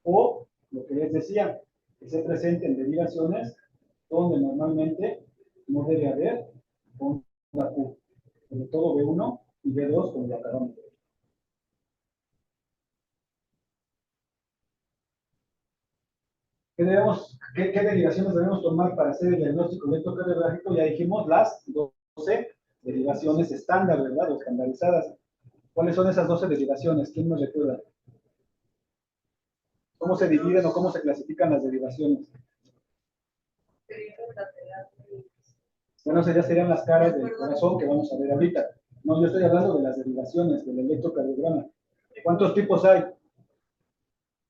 o lo que les decía, que se presenten derivaciones donde normalmente no debe haber onda Q, sobre todo B1 y B2, como lo acabamos de ver. ¿Qué derivaciones debemos tomar para hacer el diagnóstico electrocardiográfico? Ya dijimos las 12 derivaciones estándar, ¿verdad? O estandarizadas. ¿Cuáles son esas 12 derivaciones? ¿Quién nos recuerda? ¿Cómo se dividen o cómo se clasifican las derivaciones? Bueno, esas ya serían las caras del corazón que vamos a ver ahorita. No, yo estoy hablando de las derivaciones del electrocardiograma. ¿Cuántos tipos hay?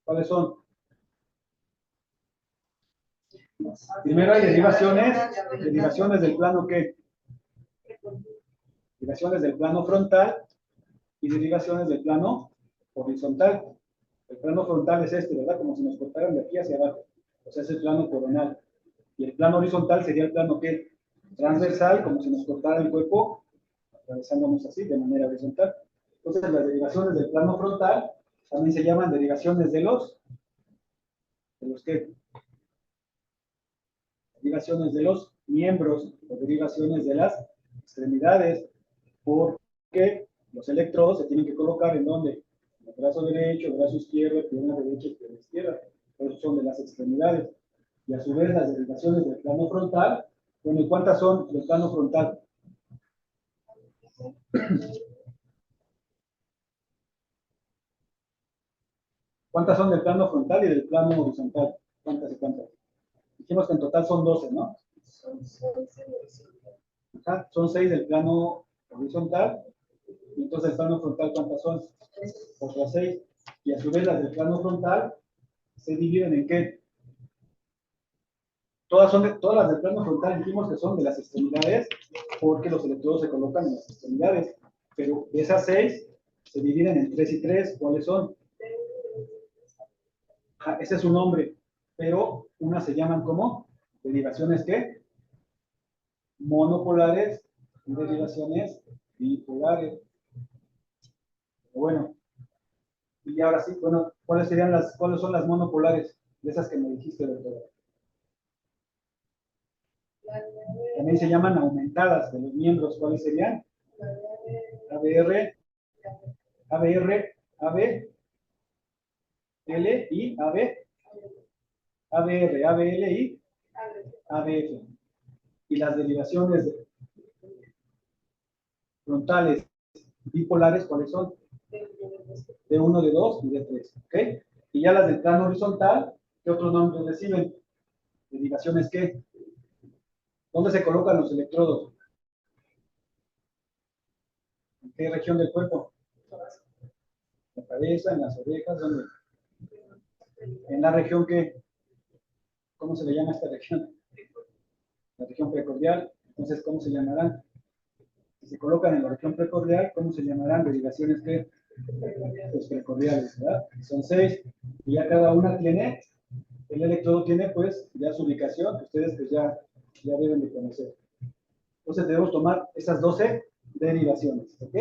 ¿Cuáles son? Primero hay derivaciones del plano ¿qué? Derivaciones del plano frontal y derivaciones del plano horizontal. El plano frontal es este, ¿verdad? Como si nos cortaran de aquí hacia abajo. O sea, es el plano coronal. Y el plano horizontal sería el plano ¿qué? Transversal, como si nos cortara el cuerpo, atravesándonos así, de manera horizontal. Entonces, las derivaciones del plano frontal también se llaman derivaciones de los ¿qué? Derivaciones de los miembros o derivaciones de las extremidades, porque los electrodos se tienen que colocar en donde, en el brazo derecho, el brazo izquierdo, pierna derecha y pierna izquierda. Esos son de las extremidades. Y a su vez las derivaciones del plano frontal, bueno, ¿y cuántas son del plano frontal? ¿Cuántas son del plano frontal y del plano horizontal? ¿Cuántas y cuántas? Dijimos que en total son 12, ¿no? Ajá, son 6 del plano horizontal. Y entonces el plano frontal, ¿cuántas son? Otras 6. Y a su vez las del plano frontal se dividen en ¿qué? Todas las del plano frontal dijimos que son de las extremidades, porque los electrodos se colocan en las extremidades. Pero de esas 6 se dividen en 3 y 3. ¿Cuáles son? Ese es su nombre, pero unas se llaman como derivaciones ¿qué? Monopolares y derivaciones bipolares. Bueno, y ahora sí, bueno, ¿cuáles son las monopolares de esas que me dijiste, doctora? También se llaman aumentadas de los miembros. ¿Cuáles serían? ABR, ABR, AB, L y AB, ABR, ABL y ABF. Y las derivaciones frontales bipolares, ¿cuáles son? D1, D2 y D3. ¿Ok? Y ya las del plano horizontal, ¿qué otros nombres reciben? Derivaciones ¿qué? ¿Dónde se colocan los electrodos? ¿En qué región del cuerpo? En la cabeza, en las orejas, ¿dónde? En la región que, ¿cómo se le llama a esta región? La región precordial. Entonces, ¿cómo se llamarán? Si se colocan en la región precordial, ¿cómo se llamarán? Derivaciones que los precordiales, ¿verdad? Son 6 y ya cada una tiene, el electrodo tiene pues ya su ubicación que ustedes pues ya deben de conocer. Entonces debemos tomar esas 12 derivaciones, ¿ok?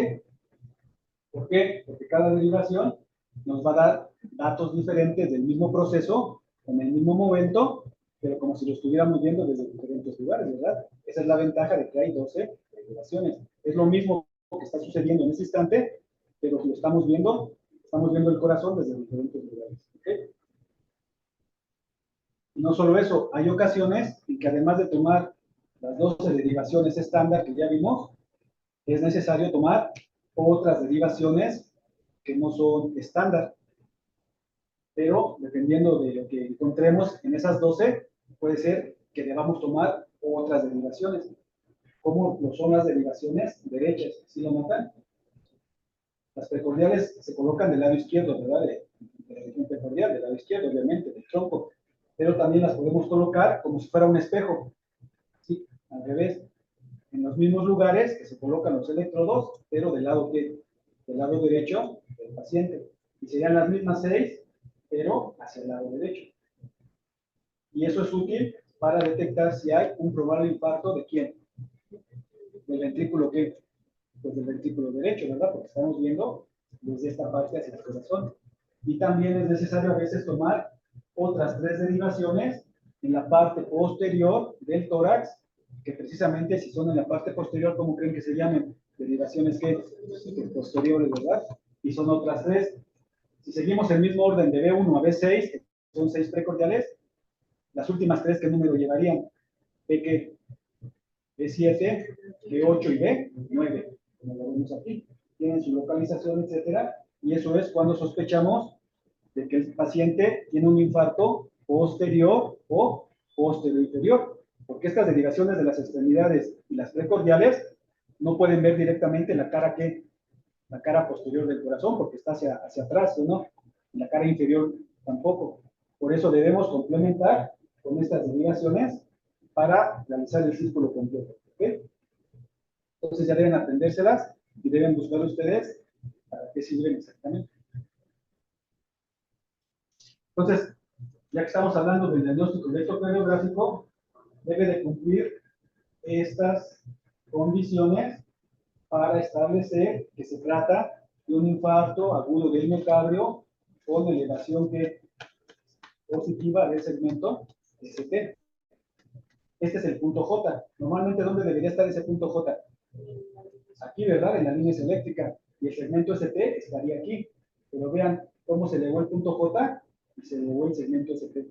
¿Por qué? Porque cada derivación nos va a dar datos diferentes del mismo proceso, en el mismo momento, pero como si lo estuviéramos viendo desde diferentes lugares, ¿verdad? Esa es la ventaja de que hay 12 derivaciones. Es lo mismo que está sucediendo en ese instante, pero si lo estamos viendo el corazón desde diferentes lugares, ¿ok? Y no solo eso, hay ocasiones en que además de tomar las 12 derivaciones estándar que ya vimos, es necesario tomar otras derivaciones que no son estándar. Pero dependiendo de lo que encontremos en esas 12, puede ser que debamos tomar otras derivaciones, como lo son las derivaciones derechas. ¿Sí lo notan? Las precordiales se colocan del lado izquierdo, ¿verdad? De la región precordial, del lado izquierdo, obviamente, del tronco. Pero también las podemos colocar como si fuera un espejo. ¿Sí? Al revés. En los mismos lugares que se colocan los electrodos, pero del lado derecho del paciente. Y serían las mismas 6, pero hacia el lado derecho. Y eso es útil para detectar si hay un probable infarto de quién. Del del ventrículo ¿qué? Pues del ventrículo derecho, ¿verdad? Porque estamos viendo desde esta parte hacia el corazón. Y también es necesario a veces tomar otras 3 derivaciones en la parte posterior del tórax, que precisamente si son en la parte posterior, ¿cómo creen que se llamen? Derivaciones que posteriores, ¿verdad? Y son otras 3. Si seguimos el mismo orden de B1 a B6, que son 6 precordiales, las últimas 3, ¿qué número llevarían? B qué? B7, B8 y B9, como lo vemos aquí. Tienen su localización, etcétera, y eso es cuando sospechamos de que el paciente tiene un infarto posterior o posterior inferior, porque estas derivaciones de las extremidades y las precordiales no pueden ver directamente la cara que la cara posterior del corazón, porque está hacia atrás, ¿no? Y la cara inferior tampoco. Por eso debemos complementar con estas derivaciones para realizar el círculo completo, ¿ok? Entonces ya deben aprendérselas y deben buscar ustedes para qué sirven exactamente. Entonces, ya que estamos hablando del diagnóstico electrocardiográfico, debe de cumplir estas condiciones para establecer que se trata de un infarto agudo del miocardio con elevación que positiva del segmento ST. Este es el punto J. Normalmente, ¿dónde debería estar ese punto J? Aquí, ¿verdad? En la línea eléctrica. Y el segmento ST estaría aquí. Pero vean cómo se elevó el punto J y se elevó el segmento ST.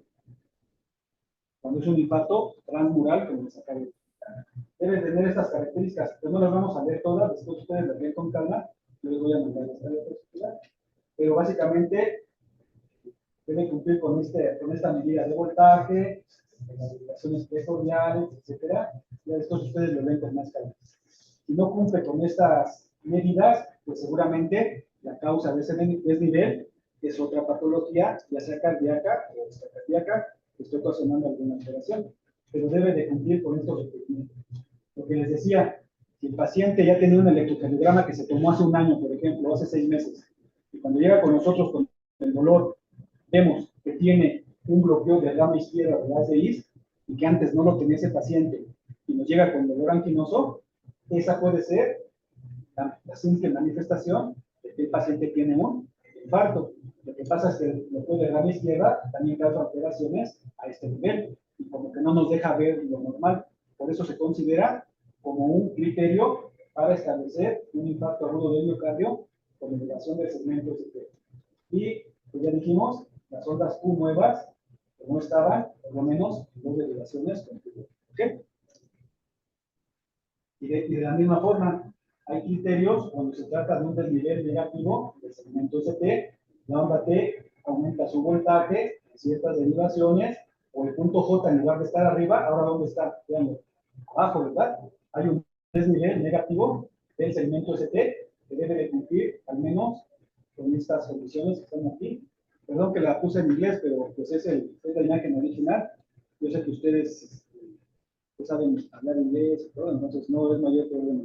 Cuando es un infarto transmural, como les acabo de explicar. Deben tener estas características. Pues no las vamos a ver todas, después ustedes las ven con calma. Yo les voy a mandar esta diapositiva. Pero básicamente deben cumplir con esta medida de voltaje, las regulaciones precordiales, etcétera. Ya después ustedes lo ven con más calma. Si no cumple con estas medidas, pues seguramente la causa de ese desnivel es otra patología, ya sea cardíaca o extracardíaca, que esté ocasionando alguna alteración. Pero debe de cumplir con estos requerimientos. Lo que les decía, si el paciente ya tenía un electrocardiograma que se tomó hace un año, por ejemplo, hace 6 meses, y cuando llega con nosotros con el dolor, vemos que tiene un bloqueo de rama izquierda de las de IS, y que antes no lo tenía ese paciente, y nos llega con dolor anquinoso, esa puede ser la simple manifestación de que el paciente tiene un infarto. Lo que pasa es que el bloqueo de rama izquierda también causa alteraciones a este nivel, y como que no nos deja ver lo normal. Por eso se considera como un criterio para establecer un infarto agudo del miocardio con elevación del segmento ST. Y, pues ya dijimos, las ondas Q nuevas, que no estaban, por lo menos, dos derivaciones contigo. ¿Ok? Y de la misma forma, hay criterios cuando se trata de un desnivel negativo del segmento ST, la onda T aumenta su voltaje en ciertas derivaciones, o el punto J en lugar de estar arriba, ahora ¿dónde está? Veanlo, abajo, ¿verdad? Hay un desnivel negativo del segmento ST que debe de cumplir al menos con estas condiciones que están aquí. Perdón que la puse en inglés, pero pues es la imagen original. Yo sé que ustedes pues saben hablar inglés y todo, entonces no es mayor problema.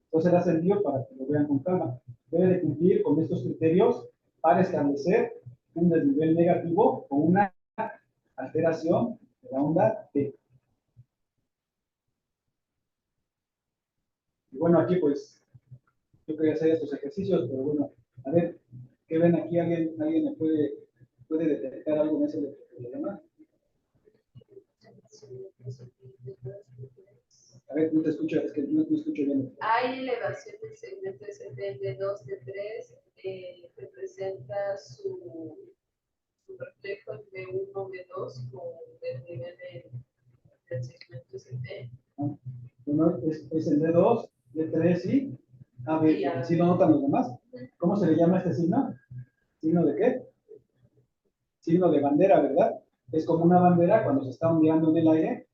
Entonces da sentido para que lo vean con calma. Debe de cumplir con estos criterios para establecer un desnivel negativo o una alteración de la onda T. Y bueno, aquí pues yo quería hacer estos ejercicios, pero bueno, a ver, ¿qué ven aquí? ¿Alguien me puede detectar algo en ese problema? A ver, no te escucho, es que no te escucho bien. Hay elevación del segmento ST de 2, de 3, que presenta su reflejo de 1, de 2, con el nivel del segmento ST. Bueno, es el D2, D3 y AB. ¿Sí lo notan los demás? ¿Cómo se le llama este signo? ¿Signo de qué? Signo de bandera, ¿verdad? Es como una bandera cuando se está ondeando en el aire.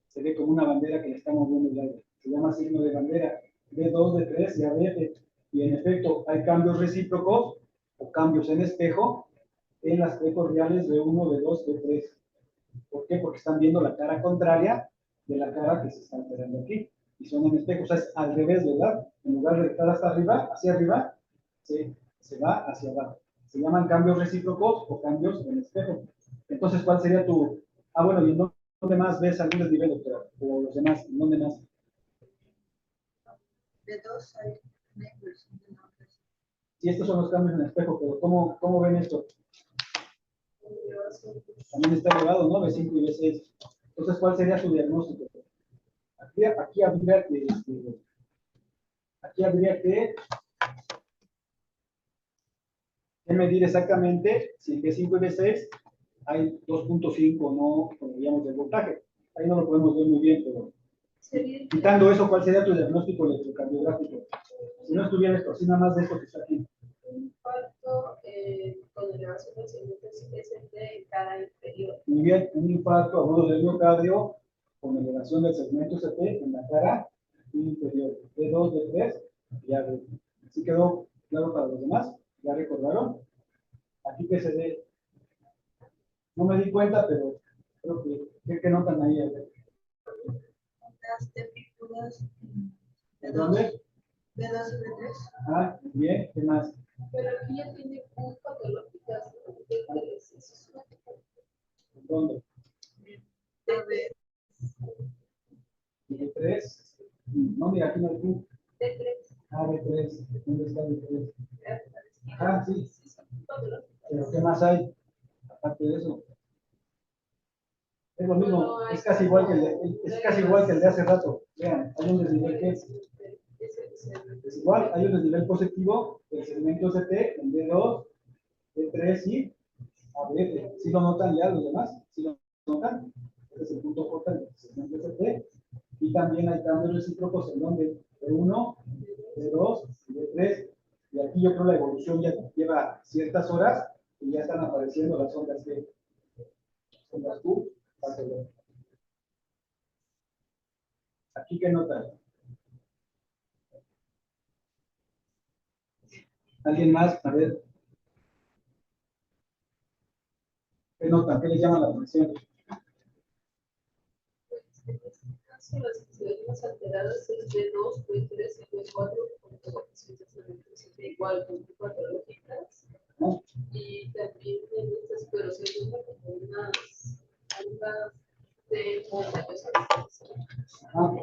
Se ve como una bandera que le está moviendo el aire. Se llama signo de bandera. D2, D3 y AB. Y en efecto, hay cambios recíprocos o cambios en espejo en las precordiales D1, D2, D3. ¿Por qué? Porque están viendo la cara contraria de la cara que se está alterando aquí. Y son en espejo, o sea, es al revés, ¿verdad? En lugar de estar hasta arriba, hacia arriba, se va hacia abajo. Se llaman cambios recíprocos o cambios en espejo. Entonces, ¿cuál sería tu...? Ah, bueno, ¿y en dónde más ves algún desnivel, doctora? O los demás, ¿en dónde más? B2 hay una inversión de nombres. Sí, estos son los cambios en el espejo, pero ¿cómo ven esto? También está elevado, ¿no? B5 y B6. Entonces, ¿cuál sería su diagnóstico? Aquí habría que medir exactamente si en B5 y B6 hay 2.5 no, como digamos, de voltaje. Ahí no lo podemos ver muy bien, pero quitando eso, ¿cuál sería tu diagnóstico electrocardiográfico? Si no estuviera esto, así nada más de esto que está aquí. Un infarto con elevación del segmento CT en cara inferior. Muy bien, un infarto agudo del miocardio con elevación del segmento CT en la cara inferior. D2, D3, ya ve. ¿Así quedó claro para los demás? ¿Ya recordaron? Aquí que se ve. No me di cuenta, pero creo que notan ahí. A ver. Las temperaturas ¿De B2, dónde? B2 y B3. Ah, bien, ¿qué más? Pero aquí ya tiene un patológicas de 3. Eso es una ¿Dónde? A ver, ¿D3? No, mira, aquí no hay Q. de 3. Ah, D3. ¿Dónde está D3? Ajá, sí. Son patológicas. ¿Pero qué más hay? Aparte de eso. Es lo mismo, No, no, es casi igual que el de hace rato. Vean, hay un desnivel que es igual, hay un desnivel positivo del segmento CT en D2, D3 y AB. ¿Sí lo notan ya los demás? ¿Sí lo notan? Este es el punto J del segmento CT. Y también hay cambios recíprocos en donde D1, D2 y D3. Y aquí yo creo la evolución ya lleva ciertas horas y ya están apareciendo las ondas que son las Q. Aquí que notan. ¿Alguien más? A ver. ¿Qué notan? ¿Qué les llama la atención? En este caso, las actividades más alteradas es B2, B3 y B4, con coeficientes de igual, con patológicas. ¿No? Y también en estas, pero se nota como unas ondas de mayores Ah,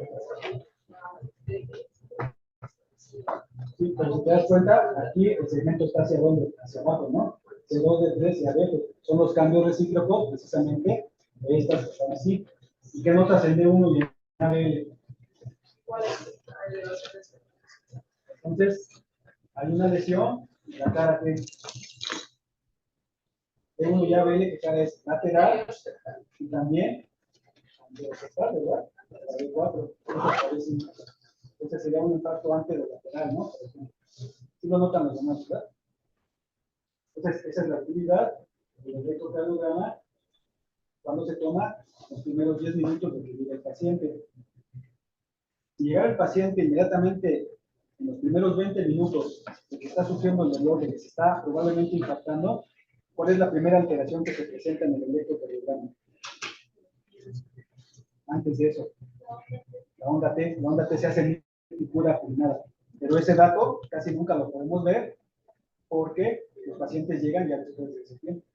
sí, pero si te das cuenta, aquí el segmento está hacia dónde, hacia abajo, ¿no? C2, D3 y AB son los cambios recíprocos, precisamente, de estas que están así. ¿Y qué notas en D1 y en ABL? ¿Cuál es la elevación? Entonces, hay una lesión, y la cara que D1 y ABL, que cara es lateral, y también anterosexual, ¿verdad? La B4, entonces sería un impacto antes de lateral, ¿no? ¿Sí lo notan los demás, verdad? Entonces, esa es la actividad del electrocardiograma cuando se toma los primeros 10 minutos de que llega el paciente. Si llega el paciente inmediatamente en los primeros 20 minutos de que está sufriendo el dolor, de que se está probablemente impactando, ¿cuál es la primera alteración que se presenta en el electrocardiograma? Antes de eso, la onda T se hace muy pura pulmonada. Pero ese dato casi nunca lo podemos ver porque los pacientes llegan ya después de ese tiempo.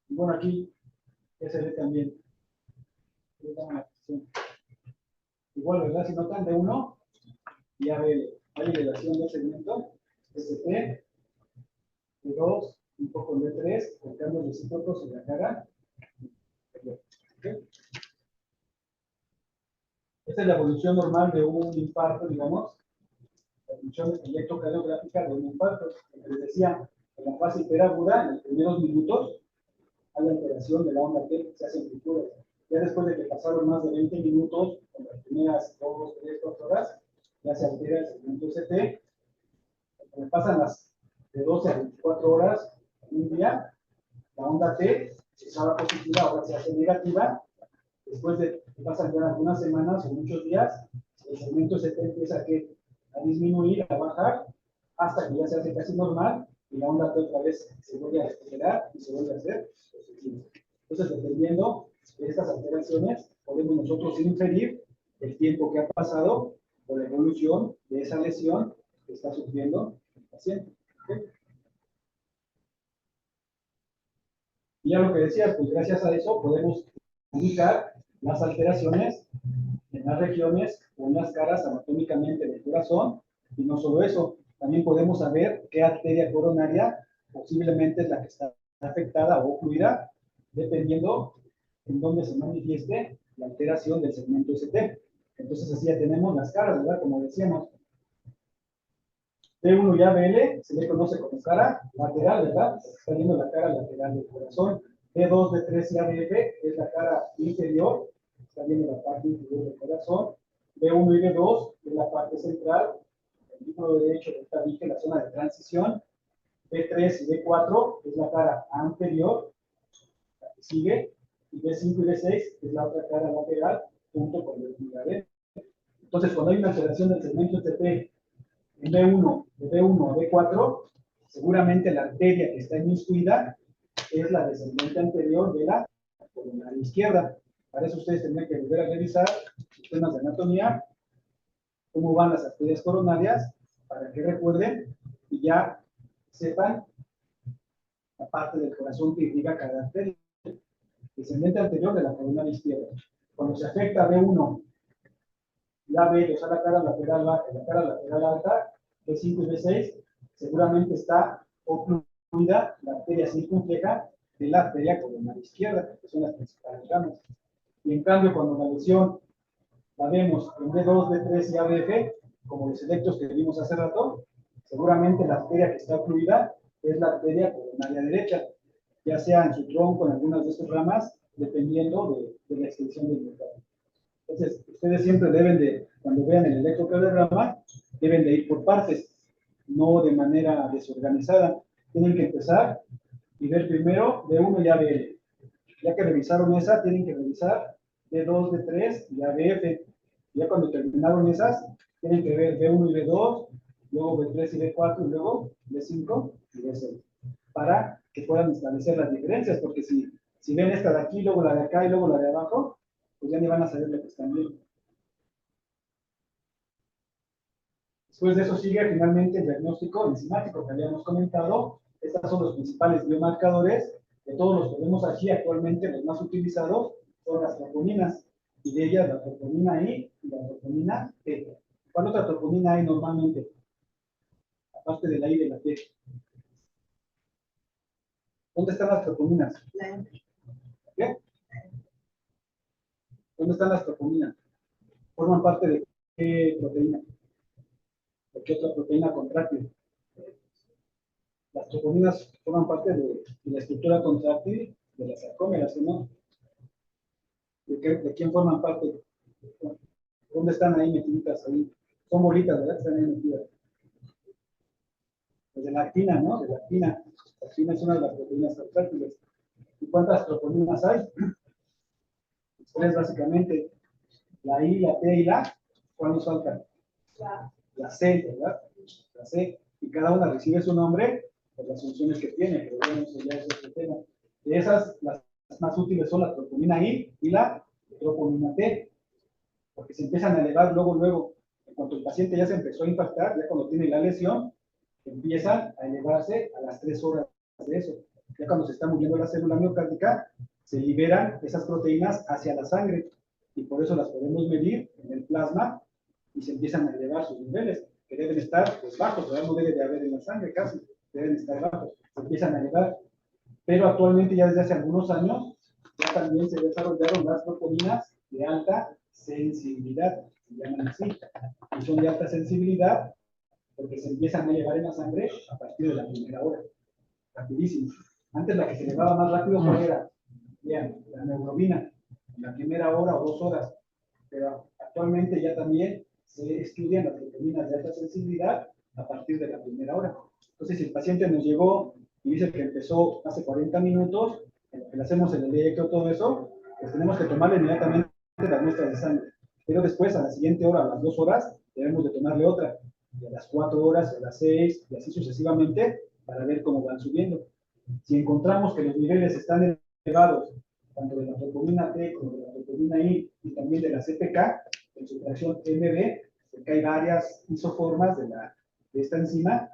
Y bueno, aquí ya se ve también. Igual, ¿verdad? Si notan de 1 y ABL, hay elevación del segmento, ST, de 2, un poco de 3, con cambios recíprocos en la cara. ¿Okay? Esta es la evolución normal de un infarto, digamos, la evolución electrocardiográfica de un infarto. Como les decía, en la fase hiperaguda, en los primeros minutos, hay alteración de la onda T, se hacen frituras. Ya después de que pasaron más de 20 minutos, en las primeras 2, 3, 4 horas, ya se altera el segmento CT. Cuando pasan las de 12 a 24 horas en un día, la onda T, si estaba positiva, ahora se hace negativa. Después de que pasan ya algunas semanas o muchos días, el segmento CT empieza a disminuir, a bajar, hasta que ya se hace casi normal y la onda T otra vez se vuelve a acelerar y se vuelve a hacer positiva. Entonces, dependiendo de estas alteraciones, podemos nosotros inferir el tiempo que ha pasado por la evolución de esa lesión que está sufriendo el paciente. ¿Okay? Y ya lo que decía, pues gracias a eso podemos ubicar las alteraciones en las regiones o en las caras anatómicamente del corazón. Y no solo eso, también podemos saber qué arteria coronaria posiblemente es la que está afectada o ocluida, dependiendo en dónde se manifieste la alteración del segmento ST. Entonces así ya tenemos las caras, ¿verdad? Como decíamos. B1 y ABL se le conoce como cara lateral, ¿verdad? Está viendo la cara lateral del corazón. B2, B3 y ABF es la cara inferior, está viendo la parte inferior del corazón. B1 y B2 es la parte central, el vínculo derecho del tabique, la zona de transición. B3 y B4 es la cara anterior, la que sigue. Y B5 y B6 es la otra cara lateral, junto con el ligamento. Entonces, cuando hay una alteración del segmento TP en B1, de B1 a B4, seguramente la arteria que está inmiscuida es la descendente anterior de la coronaria izquierda. Para eso ustedes tendrán que volver a revisar los temas de anatomía, cómo van las arterias coronarias, para que recuerden y ya sepan la parte del corazón que irriga cada arteria. Descendente anterior de la coronaria izquierda. Cuando se afecta a B1, la B, o sea, la cara lateral baja y la cara lateral alta, B5 y B6, seguramente está ocluida la arteria circunfleja de la arteria coronaria izquierda, que son las principales ramas. Y en cambio, cuando la lesión la vemos en B2, B3 y ABF, como los electros que vimos hace rato, seguramente la arteria que está ocluida es la arteria coronaria derecha, ya sea en su tronco, en algunas de sus ramas, dependiendo de la extensión del mercado. Entonces, ustedes siempre deben de, cuando vean el electrocardiograma, deben de ir por partes, no de manera desorganizada. Tienen que empezar y ver primero B1 y ABL. Ya que revisaron esa, tienen que revisar B2, B3 y ABF. Ya cuando terminaron esas, tienen que ver B1 y B2, luego B3 y B4, y luego B5 y B6. Para que puedan establecer las diferencias, porque si ven esta de aquí, luego la de acá y luego la de abajo, pues ya ni van a saber lo que están viendo. Después de eso sigue finalmente el diagnóstico enzimático que habíamos comentado. Estos son los principales biomarcadores. De todos los que vemos aquí actualmente, los más utilizados son las troponinas. Y de ellas la troponina I y la troponina T. ¿Cuál otra troponina hay normalmente? Aparte de la I y de la T. ¿Dónde están las troponinas? ¿Qué? ¿Dónde están las troponinas? ¿Forman parte de qué proteína? ¿De qué otra proteína contráctil? Las troponinas forman parte de la estructura contráctil de las sarcómeras, ¿no? ¿De quién forman parte? ¿Dónde están ahí metidas? Ahí? Son bolitas, ¿verdad? Están ahí metidas. Pues de la actina, ¿no? De la actina. La actina es una de las proteínas contráctiles. ¿Y cuántas troponinas hay? Tres, básicamente. La I, la T y la. ¿Cuál nos falta? La C, ¿verdad? La C. Y cada una recibe su nombre por las funciones que tiene, pero bueno, eso ya es otro tema. De esas, las más útiles son la troponina I y la troponina T, porque se empiezan a elevar luego, en cuanto el paciente ya se empezó a impactar, ya cuando tiene la lesión, empiezan a elevarse a las 3 horas de eso. Ya cuando se está muriendo la célula miocárdica, se liberan esas proteínas hacia la sangre, y por eso las podemos medir en el plasma, y se empiezan a elevar sus niveles, que deben estar pues, bajos, ¿verdad? No debe de haber en la sangre casi, deben estar bajos, se empiezan a elevar. Pero actualmente, ya desde hace algunos años, ya también se desarrollaron las troponinas de alta sensibilidad, se llaman así, y son de alta sensibilidad porque se empiezan a elevar en la sangre a partir de la primera hora, rapidísimo. Antes la que se elevaba más rápido, ¿cuál era? Vean, la hemoglobina, en la primera hora o 2 horas, pero actualmente ya también se estudian las proteínas de alta sensibilidad a partir de la primera hora. Entonces, si el paciente nos llegó y dice que empezó hace 40 minutos, en lo que le hacemos el electro, todo eso, pues tenemos que tomarle inmediatamente las muestras de sangre. Pero después, a la siguiente hora, a las 2 horas, debemos de tomarle otra. Y a las 4 horas, a las 6, y así sucesivamente, para ver cómo van subiendo. Si encontramos que los niveles están elevados, tanto de la troponina T como de la troponina I, y también de la CPK, en su fracción MB, porque hay varias isoformas de esta enzima,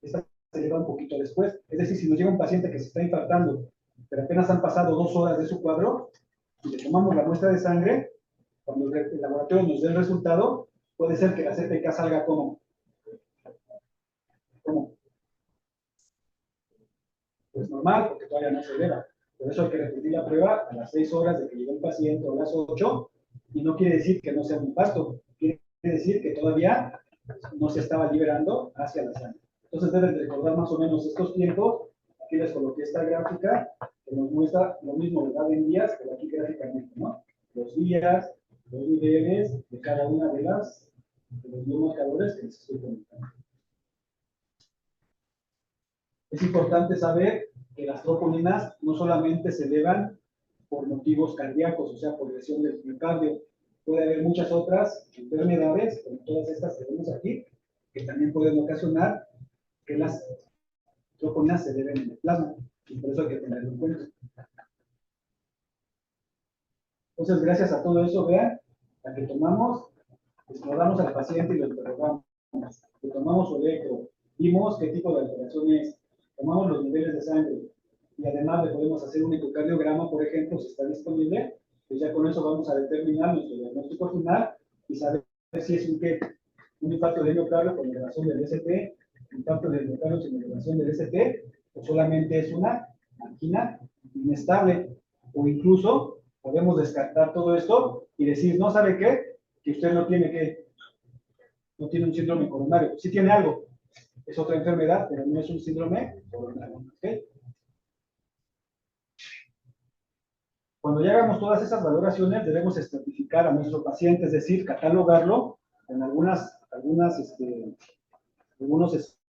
esta se eleva un poquito después. Es decir, si nos llega un paciente que se está infartando, pero apenas han pasado 2 horas de su cuadro, y le tomamos la muestra de sangre, Cuando el laboratorio nos dé el resultado, puede ser que la CPK salga como, pues normal, porque todavía no se eleva. Por eso hay que repetir la prueba a las 6 horas de que llegó el paciente o a las 8, y no quiere decir que no sea un infarto, quiere decir que todavía no se estaba liberando hacia la sangre. Entonces deben de recordar más o menos estos tiempos. Aquí les coloqué esta gráfica que nos muestra lo mismo, ¿verdad? En días, pero aquí gráficamente, ¿no? Los días, los niveles de cada una de los biomarcadores que les estoy comentando. Es importante saber que las troponinas no solamente se elevan por motivos cardíacos, o sea, por lesión del miocardio. Puede haber muchas otras enfermedades, como todas estas que vemos aquí, que también pueden ocasionar que las troponinas se eleven en el plasma, y por eso hay que tenerlo en cuenta. Entonces, gracias a todo eso, vean, la que tomamos, exploramos al paciente y lo interrogamos, le tomamos su electro, vimos qué tipo de alteración es, tomamos los niveles de sangre, y además le podemos hacer un ecocardiograma, por ejemplo, si está disponible, pues ya con eso vamos a determinar nuestro diagnóstico final y saber si es un infarto de miocardio con elevación del ST, infarto de miocardio sin elevación del ST, o solamente es una angina inestable, o incluso podemos descartar todo esto y decir, no sabe qué, que usted no tiene un síndrome coronario, sí tiene algo, es otra enfermedad, pero no es un síndrome coronario, ¿ok? Cuando ya hagamos todas esas valoraciones, debemos estratificar a nuestro paciente, es decir, catalogarlo en algunos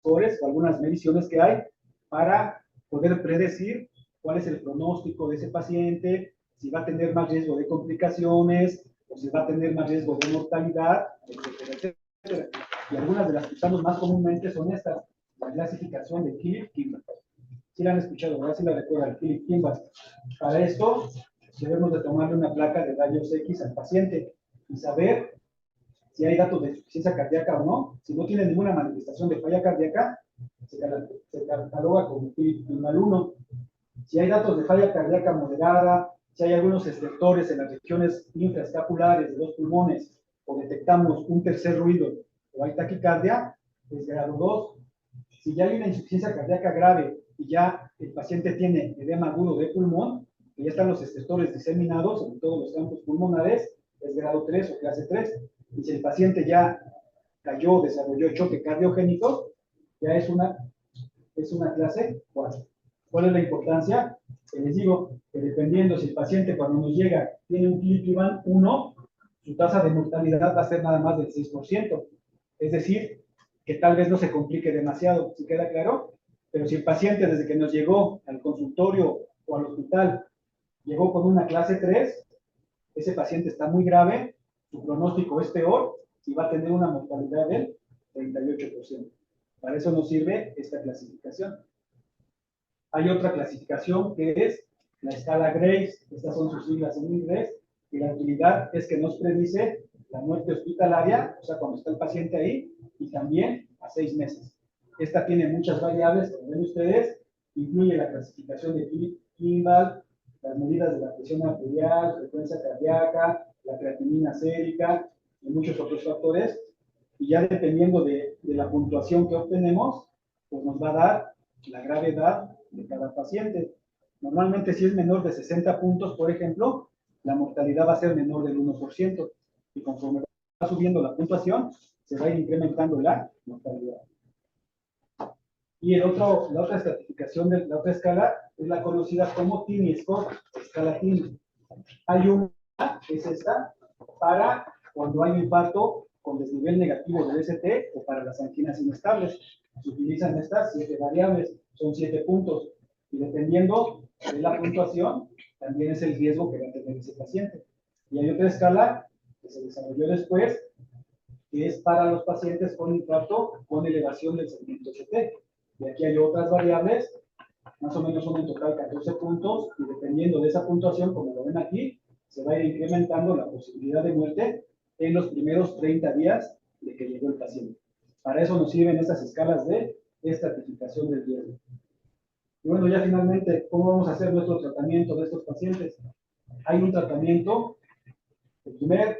scores o algunas mediciones que hay para poder predecir cuál es el pronóstico de ese paciente, si va a tener más riesgo de complicaciones, o si va a tener más riesgo de mortalidad, etcétera, etcétera. Y algunas de las que usamos más comúnmente son estas, la clasificación de Philip-Kimball. Si la han escuchado, ¿verdad? Si la recuerdan, Philip-Kimball. Para esto, debemos de tomarle una placa de rayos X al paciente y saber si hay datos de insuficiencia cardíaca o no. Si no tiene ninguna manifestación de falla cardíaca, se cataloga como Philip-Kimball 1. Si hay datos de falla cardíaca moderada, si hay algunos estertores en las regiones infraescapulares de los pulmones, o detectamos un tercer ruido o hay taquicardia, es grado 2. Si ya hay una insuficiencia cardíaca grave y ya el paciente tiene edema agudo de pulmón, y ya están los estertores diseminados en todos los campos pulmonares, es grado 3 o clase 3. Y si el paciente ya cayó, desarrolló choque cardiogénico, ya es una clase 4. ¿Cuál es la importancia? Les digo que dependiendo si el paciente cuando nos llega tiene un Philip-Kimball 1, su tasa de mortalidad va a ser nada más del 6%. Es decir, que tal vez no se complique demasiado, ¿sí queda claro? Pero si el paciente desde que nos llegó al consultorio o al hospital llegó con una clase 3, ese paciente está muy grave, su pronóstico es peor y va a tener una mortalidad del 38%. Para eso nos sirve esta clasificación. Hay otra clasificación que es la escala Grace, estas son sus siglas en inglés, y la utilidad es que nos predice la muerte hospitalaria, o sea, cuando está el paciente ahí, y también a 6 meses. Esta tiene muchas variables, como ven ustedes, incluye la clasificación de Philip-Kimball, las medidas de la presión arterial, frecuencia cardíaca, la creatinina sérica y muchos otros factores, y ya dependiendo de la puntuación que obtenemos, pues nos va a dar la gravedad de cada paciente. Normalmente si es menor de 60 puntos, por ejemplo, la mortalidad va a ser menor del 1%, y conforme va subiendo la puntuación, se va a ir incrementando la mortalidad. Y la otra estratificación de la otra escala es la conocida como Tini Score, escala Tini. Hay una, que es esta, para cuando hay un infarto con desnivel negativo del ST o para las anginas inestables. Se utilizan estas 7 variables, son 7 puntos, y dependiendo de la puntuación, también es el riesgo que va a tener ese paciente. Y hay otra escala que se desarrolló después, que es para los pacientes con infarto con elevación del segmento ST. Y aquí hay otras variables, más o menos son en total 14 puntos, y dependiendo de esa puntuación, como lo ven aquí, se va a ir incrementando la posibilidad de muerte en los primeros 30 días de que llegó el paciente. Para eso nos sirven estas escalas de estratificación del riesgo. Y bueno, ya finalmente, ¿cómo vamos a hacer nuestro tratamiento de estos pacientes? Hay un tratamiento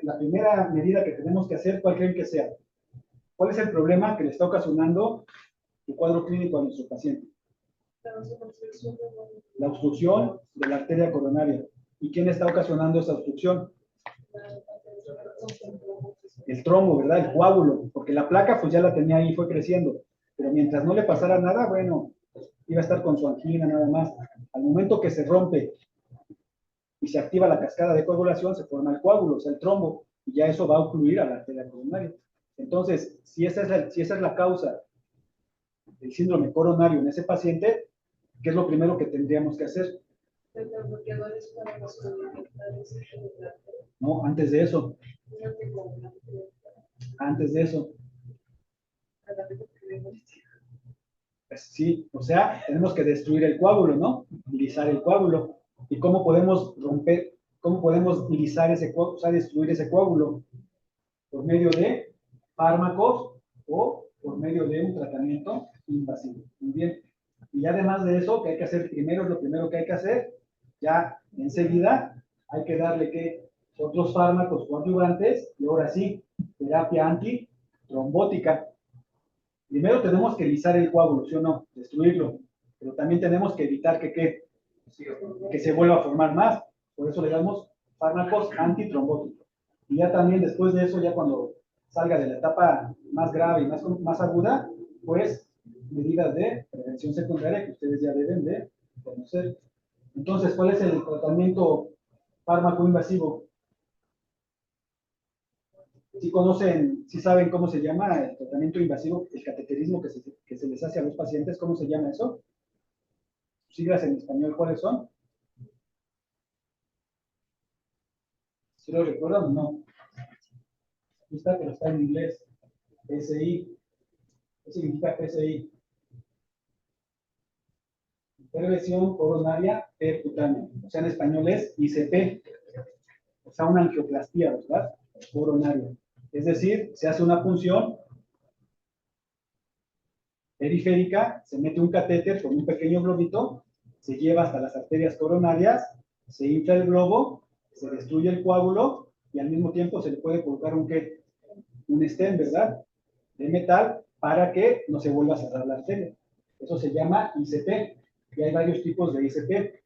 La primera medida que tenemos que hacer, ¿cuál creen que sea? ¿Cuál es el problema que le está ocasionando el cuadro clínico a nuestro paciente? La obstrucción de la arteria coronaria. ¿Y quién está ocasionando esa obstrucción? El trombo, ¿verdad? El coágulo, porque la placa pues ya la tenía ahí, fue creciendo, pero mientras no le pasara nada, bueno, iba a estar con su angina nada más. Al momento que se rompe y se activa la cascada de coagulación, se forma el coágulo, o sea, el trombo, y ya eso va a ocluir a la arteria coronaria. Entonces, si esa es la causa del síndrome coronario en ese paciente, ¿qué es lo primero que tendríamos que hacer? No, antes de eso. Antes de eso. Pues sí, o sea, tenemos que destruir el coágulo, ¿no? Lisar el coágulo. ¿Y cómo podemos romper, cómo podemos lisar ese coágulo, o sea, destruir ese coágulo? Por medio de fármacos o por medio de un tratamiento invasivo. Muy bien. Y además de eso, ¿qué hay que hacer primero? Lo primero que hay que hacer, ya enseguida, hay que darle que otros fármacos coadyuvantes, y ahora sí, terapia antitrombótica. Primero tenemos que lisar el coágulo, ¿sí o no? Destruirlo. Pero también tenemos que evitar que se vuelva a formar más. Por eso le damos fármacos antitrombóticos. Y ya también después de eso, ya cuando salga de la etapa más grave y más aguda, pues medidas de prevención secundaria que ustedes ya deben de conocer. Entonces, ¿cuál es el tratamiento fármaco invasivo? Si conocen, si saben cómo se llama el tratamiento invasivo, el cateterismo que se les hace a los pacientes, ¿cómo se llama eso? Siglas en español, ¿cuáles son? ¿Sí lo recuerdan o no? Aquí está, pero está en inglés. PSI. ¿Qué significa PSI? Intervención coronaria percutánea. O sea, en español es ICP. O sea, una angioplastía, ¿verdad? Coronaria. Es decir, se hace una punción periférica, se mete un catéter con un pequeño globito, se lleva hasta las arterias coronarias, se infla el globo, se destruye el coágulo y al mismo tiempo se le puede colocar un stent, ¿verdad? De metal para que no se vuelva a cerrar la arteria. Eso se llama ICP y hay varios tipos de ICP.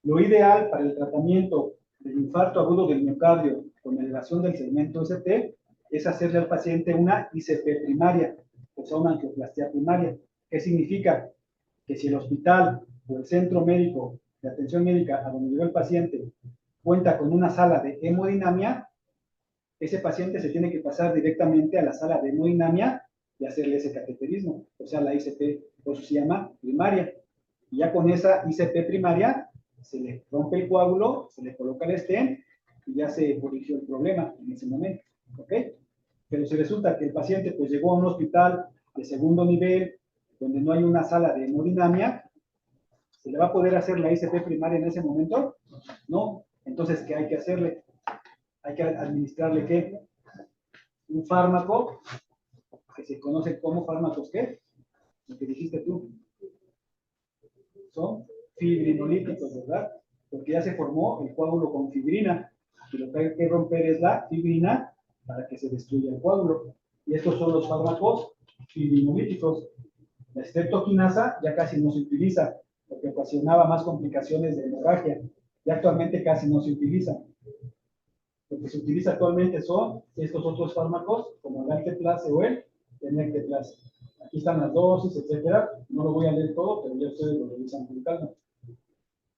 Lo ideal para el tratamiento del infarto agudo del miocardio con elevación del segmento ST es hacerle al paciente una ICP primaria, o sea, una angioplastía primaria. ¿Qué significa? Que si el hospital o el centro médico de atención médica a donde llegó el paciente cuenta con una sala de hemodinamia, ese paciente se tiene que pasar directamente a la sala de hemodinamia y hacerle ese cateterismo, o sea, la ICP, por eso se llama primaria. Y ya con esa ICP primaria, se le rompe el coágulo, se le coloca el stent y ya se corrigió el problema en ese momento, ¿ok? Pero si resulta que el paciente pues llegó a un hospital de segundo nivel, donde no hay una sala de hemodinamia, ¿se le va a poder hacer la ICP primaria en ese momento? No. Entonces, ¿qué hay que hacerle? Hay que administrarle, ¿qué? Un fármaco, que se conoce como fármacos, ¿qué? Lo que dijiste tú. Son fibrinolíticos, ¿verdad? Porque ya se formó el coágulo con fibrina. Y lo que hay que romper es la fibrina para que se destruya el coágulo. Y estos son los fármacos fibrinolíticos. La streptokinasa ya casi no se utiliza, porque ocasionaba más complicaciones de hemorragia. Y actualmente casi no se utiliza. Lo que se utiliza actualmente son estos otros fármacos, como el Alteplase o el Tenecteplase. Aquí están las dosis, etcétera. No lo voy a leer todo, pero ya ustedes lo revisan con calma.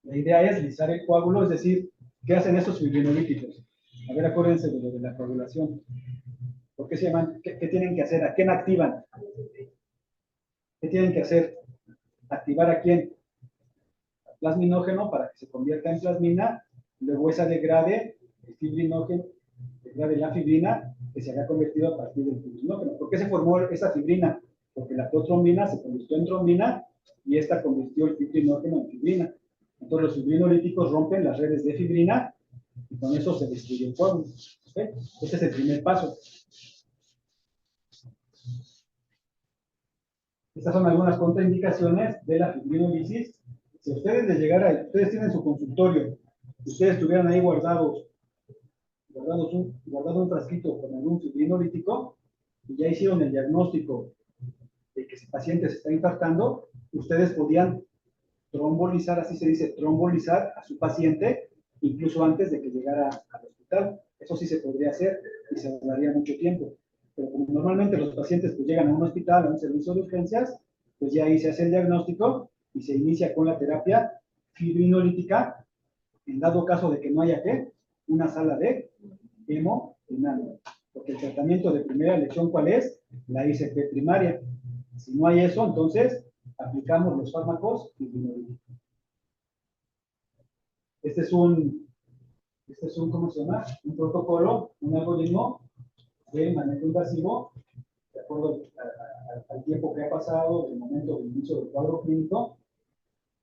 La idea es lisar el coágulo, es decir, ¿qué hacen estos fibrinolíticos? A ver, acuérdense de lo de la coagulación. ¿Por qué se llaman? ¿Qué tienen que hacer? ¿A quién activan? ¿Qué tienen que hacer? ¿Activar a quién? Al plasminógeno para que se convierta en plasmina, luego esa degrade el fibrinógeno, degrade la fibrina, que se había convertido a partir del fibrinógeno. ¿Por qué se formó esa fibrina? Porque la protrombina se convirtió en trombina y esta convirtió el fibrinógeno en fibrina. Entonces los fibrinolíticos rompen las redes de fibrina y con eso se destruye el coágulo. ¿Okay? Este es el primer paso. Estas son algunas contraindicaciones de la fibrinolisis. Si ustedes les llegara, ustedes tienen su consultorio, si ustedes estuvieran ahí guardados guardado un frasquito con algún fibrinolítico y ya hicieron el diagnóstico de que ese paciente se está infartando, ustedes podían trombolizar, así se dice, trombolizar a su paciente incluso antes de que llegara al hospital. Eso sí se podría hacer y se ahorraría mucho tiempo. Pero como normalmente los pacientes pues llegan a un hospital, a un servicio de urgencias, pues ya ahí se hace el diagnóstico y se inicia con la terapia fibrinolítica, en dado caso de que no haya ¿qué? Una sala de hemodinamia. Porque el tratamiento de primera elección, ¿cuál es? La ICP primaria. Si no hay eso, entonces aplicamos los fármacos fibrinolíticos. Este es un, ¿cómo se llama? Un protocolo, un algoritmo de manejo invasivo, de acuerdo al tiempo que ha pasado, del momento del inicio del cuadro clínico,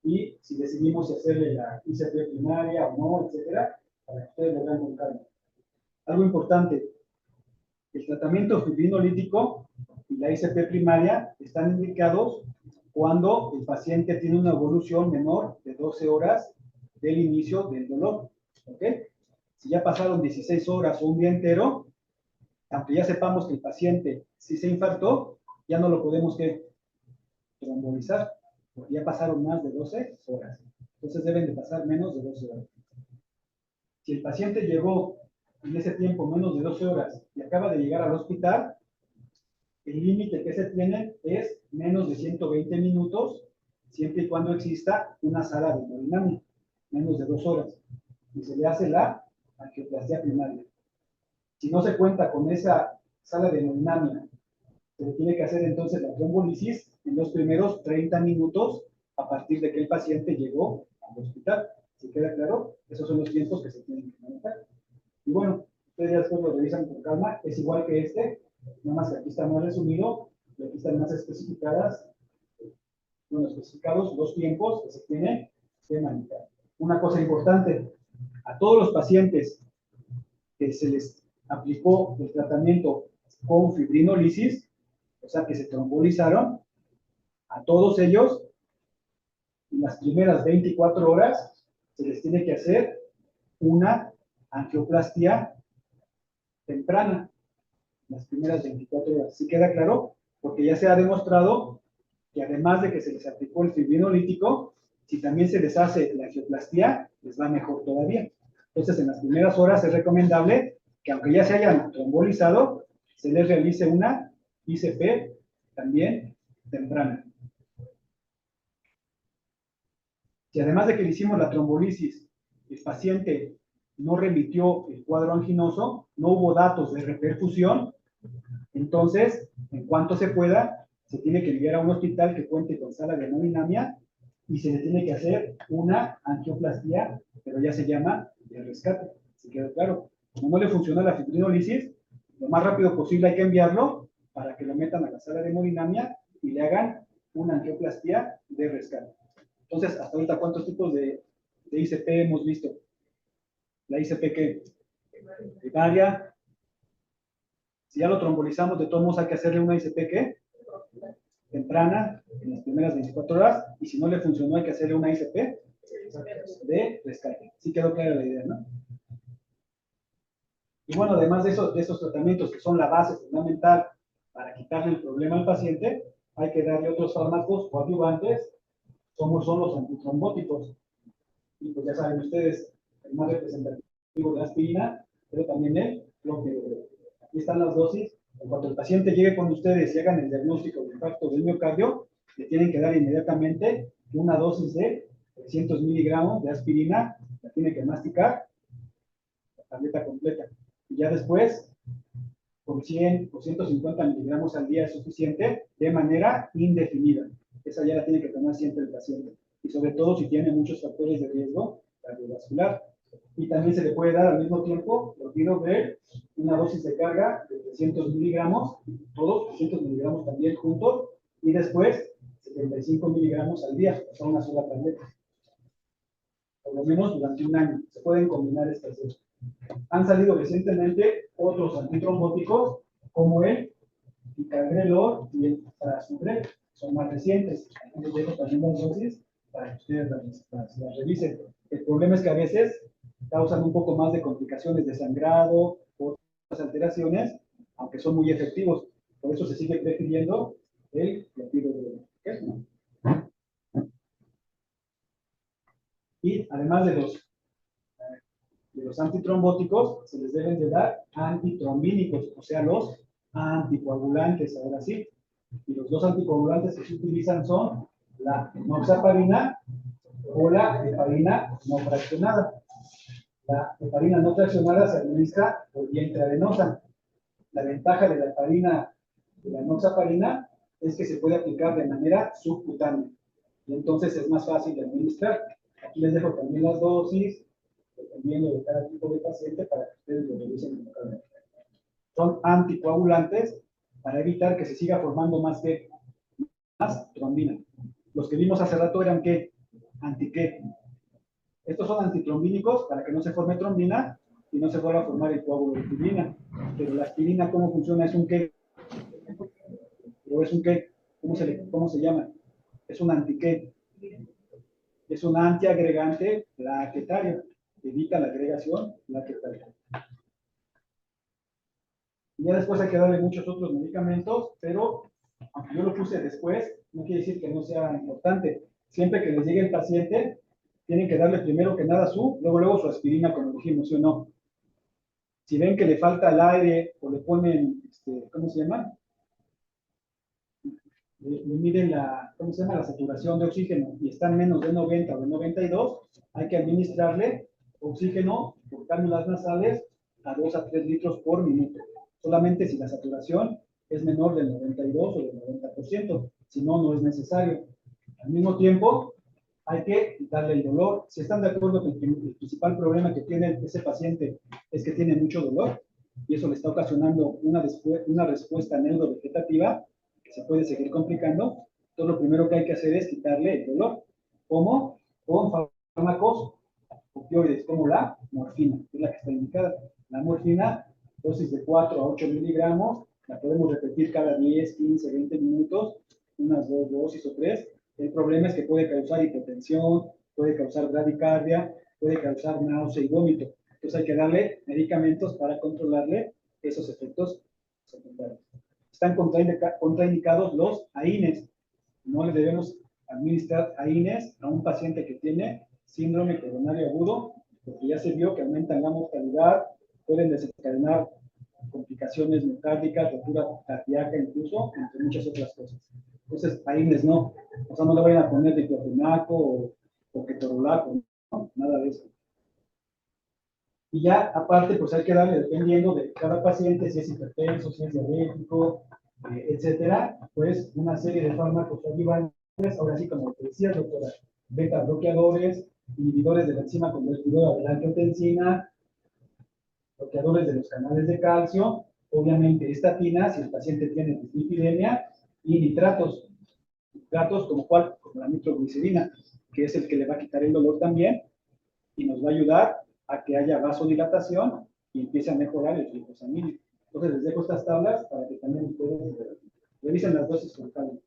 y si decidimos hacerle la ICP primaria o no, etcétera, para que ustedes lo vean con calma. Algo importante, el tratamiento fibrinolítico y la ICP primaria están indicados cuando el paciente tiene una evolución menor de 12 horas del inicio del dolor. ¿Ok? Si ya pasaron 16 horas o un día entero, aunque ya sepamos que el paciente sí se infartó, ya no lo podemos trombolizar, porque ya pasaron más de 12 horas. Entonces deben de pasar menos de 12 horas. Si el paciente llegó en ese tiempo menos de 12 horas y acaba de llegar al hospital, el límite que se tiene es menos de 120 minutos, siempre y cuando exista una sala de hemodinamia, menos de 2 horas. Y se le hace la angioplastia primaria. Si no se cuenta con esa sala de hemodinamia, se le tiene que hacer entonces la trombolisis en los primeros 30 minutos a partir de que el paciente llegó al hospital. ¿Se queda claro? Esos son los tiempos que se tienen que manejar. Y bueno, ustedes ya después lo revisan con calma. Es igual que este, nada más que aquí está más resumido y aquí están más especificados los tiempos que se tienen que manejar. Una cosa importante, a todos los pacientes que se les aplicó el tratamiento con fibrinolisis, o sea que se trombolizaron, a todos ellos, en las primeras 24 horas, se les tiene que hacer una angioplastia temprana, las primeras 24 horas. ¿Sí queda claro? Porque ya se ha demostrado que además de que se les aplicó el fibrinolítico, si también se les hace la angioplastia, les va mejor todavía. Entonces, en las primeras horas es recomendable que aunque ya se hayan trombolizado, se les realice una ICP también temprana. Si además de que le hicimos la trombolisis, el paciente no remitió el cuadro anginoso, no hubo datos de reperfusión, entonces, en cuanto se pueda, se tiene que enviar a un hospital que cuente con sala de hemodinamia y se le tiene que hacer una angioplastia, pero ya se llama de rescate. ¿Se quedó claro? Como no le funciona la fibrinolisis, lo más rápido posible hay que enviarlo para que lo metan a la sala de hemodinamia y le hagan una angioplastia de rescate. Entonces, hasta ahorita, ¿cuántos tipos de ICP hemos visto? La ICP que primaria. Si ya lo trombolizamos, de todos modos hay que hacerle una ICP que temprana, en las primeras 24 horas, y si no le funcionó, hay que hacerle una ICP de rescate. Sí quedó clara la idea, ¿no? Y bueno, además de esos tratamientos que son la base fundamental para quitarle el problema al paciente, hay que darle otros fármacos coadyuvantes, como son los antitrombóticos. Y pues ya saben ustedes, el más representativo de la aspirina, pero también el clopidogrel. Aquí están las dosis. En cuanto el paciente llegue con ustedes y hagan el diagnóstico de infarto del miocardio, le tienen que dar inmediatamente una dosis de 300 miligramos de aspirina, la tiene que masticar, la tableta completa. Y ya después, con 100 o 150 miligramos al día es suficiente de manera indefinida. Esa ya la tiene que tomar siempre el paciente. Y sobre todo si tiene muchos factores de riesgo cardiovascular. Y también se le puede dar al mismo tiempo, olvido ver, una dosis de carga de 300 miligramos, todos 300 miligramos también juntos, y después 75 miligramos al día, o sea, una sola tableta. Por lo menos durante un año. Se pueden combinar estas dos. Han salido recientemente otros antitrombóticos, como el ticagrelor y el prasugrel. Son más recientes. Entonces dejo también las dosis para que ustedes las revisen. El problema es que a veces causan un poco más de complicaciones de sangrado o otras alteraciones, aunque son muy efectivos. Por eso se sigue prefiriendo el clopidogrel. Y además de los antitrombóticos, se les deben de dar antitrombínicos, o sea, los anticoagulantes, ahora sí. Y los dos anticoagulantes que se utilizan son la enoxaparina o la heparina no fraccionada. La heparina no fraccionada se administra por vía intravenosa. La ventaja de la heparina, de la enoxaparina, es que se puede aplicar de manera subcutánea. Y entonces es más fácil de administrar. Aquí les dejo también las dosis, dependiendo de cada tipo de paciente, para que ustedes lo revisen localmente. Son anticoagulantes para evitar que se siga formando más trombina. Los que vimos hace rato eran ¿qué? ¿Anti-qué? Estos son antitrombínicos para que no se forme trombina y no se vuelva a formar el coágulo de aspirina. Pero la aspirina, ¿cómo funciona? ¿Es un qué? ¿O es un qué? ¿Cómo se llama? Es un anti-qué. Es un antiagregante plaquetario. Evita la agregación plaquetaria. Y ya después hay que darle muchos otros medicamentos, pero aunque yo lo puse después, no quiere decir que no sea importante. Siempre que les llegue el paciente, tienen que darle primero que nada luego su aspirina, como dijimos, ¿sí o no? Si ven que le falta el aire o le ponen, ¿cómo se llama? Le miden ¿cómo se llama? La saturación de oxígeno y está en menos de 90 o de 92, hay que administrarle oxígeno por cánulas nasales a 2 a 3 litros por minuto. Solamente si la saturación es menor del 92 o del 90%, si no, no es necesario. Al mismo tiempo, hay que quitarle el dolor. Si están de acuerdo con que el principal problema que tiene ese paciente es que tiene mucho dolor y eso le está ocasionando una respuesta neurovegetativa que se puede seguir complicando, entonces lo primero que hay que hacer es quitarle el dolor. ¿Cómo? Con fármacos opioides, como la morfina, que es la que está indicada. La morfina, dosis de 4 a 8 miligramos, la podemos repetir cada 10, 15, 20 minutos, unas 2 dosis o 3. El problema es que puede causar hipotensión, puede causar bradicardia, puede causar náusea y vómito. Entonces hay que darle medicamentos para controlarle esos efectos secundarios. Están contraindicados los AINES. No le debemos administrar AINES a un paciente que tiene síndrome coronario agudo, porque ya se vio que aumentan la mortalidad, pueden desencadenar complicaciones miocárdicas, rotura cardíaca incluso, entre muchas otras cosas. Entonces, AINES no. O sea, no le vayan a poner diclofenaco o ketorolaco, no, nada de eso. Y ya, aparte, pues hay que darle, dependiendo de cada paciente, si es hipertenso, si es diabético, etcétera, pues una serie de fármacos ayudantes, ahora sí, como te decía, doctora, beta bloqueadores, inhibidores de la enzima convertidora de la angiotensina, bloqueadores de los canales de calcio, obviamente estatinas si el paciente tiene dislipidemia, y nitratos como la nitroglicerina, que es el que le va a quitar el dolor también y nos va a ayudar a que haya vasodilatación y empiece a mejorar el flujo sanguíneo. Entonces les dejo estas tablas para que también ustedes revisen las dosis con calma.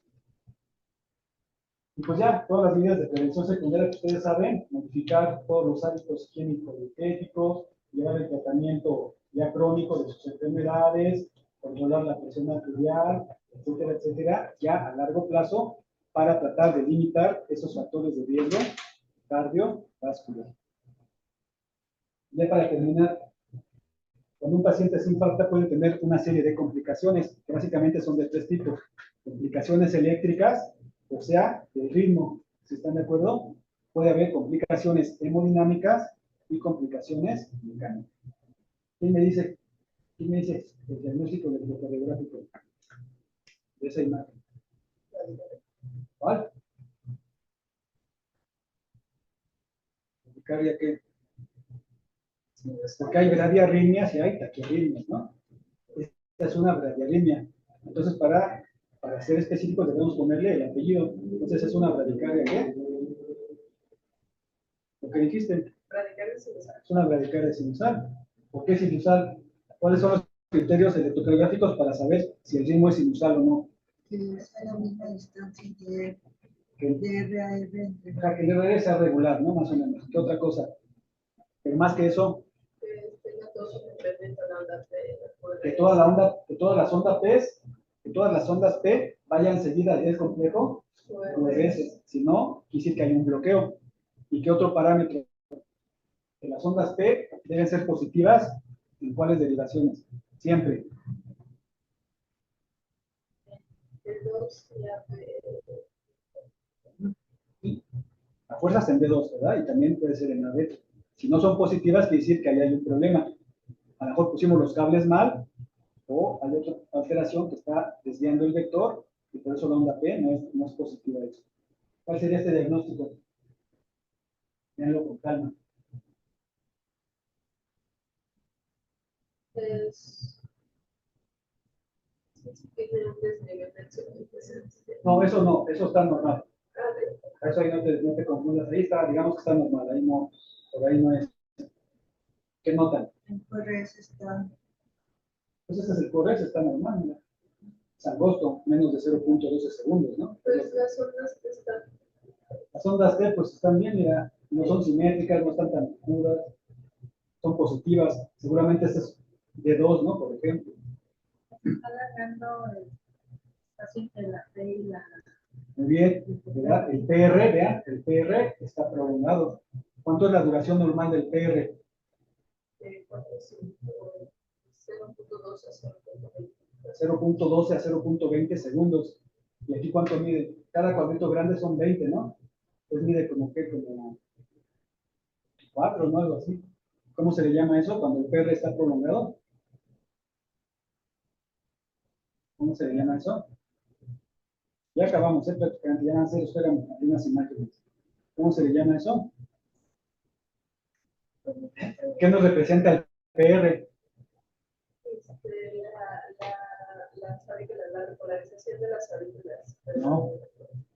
Y pues ya, todas las medidas de prevención secundaria que ustedes saben, modificar todos los hábitos químico-dietéticos, llevar el tratamiento ya crónico de sus enfermedades, controlar la presión arterial, etcétera, etcétera, ya a largo plazo, para tratar de limitar esos factores de riesgo cardiovascular. Ya para terminar, cuando un paciente se infarta puede tener una serie de complicaciones, que básicamente son de 3 tipos. Complicaciones eléctricas, o sea, del ritmo, si están de acuerdo, puede haber complicaciones hemodinámicas y complicaciones mecánicas. ¿Quién me dice el diagnóstico del electrocardiográfico de esa imagen? ¿Cuál? ¿Taquicardia qué? Porque hay bradiarritmias y hay taquiarritmias, ¿no? Esta es una bradiarritmia. Entonces, para ser específicos, debemos ponerle el apellido. Entonces, es una bradicardia ¿qué? ¿Lo que dijiste? Bradicardia sinusal. Es una bradicardia sinusal. ¿Por qué sinusal? ¿Cuáles son los criterios electrocardiográficos para saber si el ritmo es sinusal o no? Que es a la misma distancia de Que R a R. el RR sea regular, ¿no? Más o menos. ¿Qué otra cosa? Pero más que eso, Tenga todo su complemento la onda P. que todas las ondas P vayan seguidas del complejo QRS. Si no, quiere decir que hay un bloqueo. ¿Y qué otro parámetro? Que las ondas P deben ser positivas en cuáles derivaciones. Siempre. D2 y AP. Sí. A fuerzas en D2, ¿verdad? Y también puede ser en AB. Si no son positivas, quiere decir que ahí hay un problema. A lo mejor pusimos los cables mal, o hay otra alteración que está desviando el vector, y por eso la onda P no es positiva. Eso. ¿Cuál sería este diagnóstico? Véanlo con calma. Tiene un desnivel del suelo. No, eso está normal. Eso ahí no te confundas, ahí está, digamos que está normal, ahí no, por ahí no es. ¿Qué notan? El QRS está. Pues este es el QRS, está normal, mira. Es angosto, menos de 0.12 segundos, ¿no? Pues las ondas que están. Las ondas T pues están bien, mira, no son simétricas, no están tan oscuras, son positivas. Seguramente este es D2, ¿no? Por ejemplo. Está agarrando el espacio entre la P y la. Muy bien, ¿verdad? El PR, vean, el PR está prolongado. ¿Cuánto es la duración normal del PR? 0.12 a 0.20 segundos. ¿Y aquí cuánto mide? Cada cuadrito grande son 20, ¿no? Pues mide como 4, ¿no? Algo así. ¿Cómo se le llama eso cuando el PR está prolongado? ¿Cómo se le llama eso? Ya acabamos, prácticamente, ya van a ser unas imágenes. ¿Cómo se le llama eso? ¿Qué nos representa el PR? La repolarización de las aurículas. No.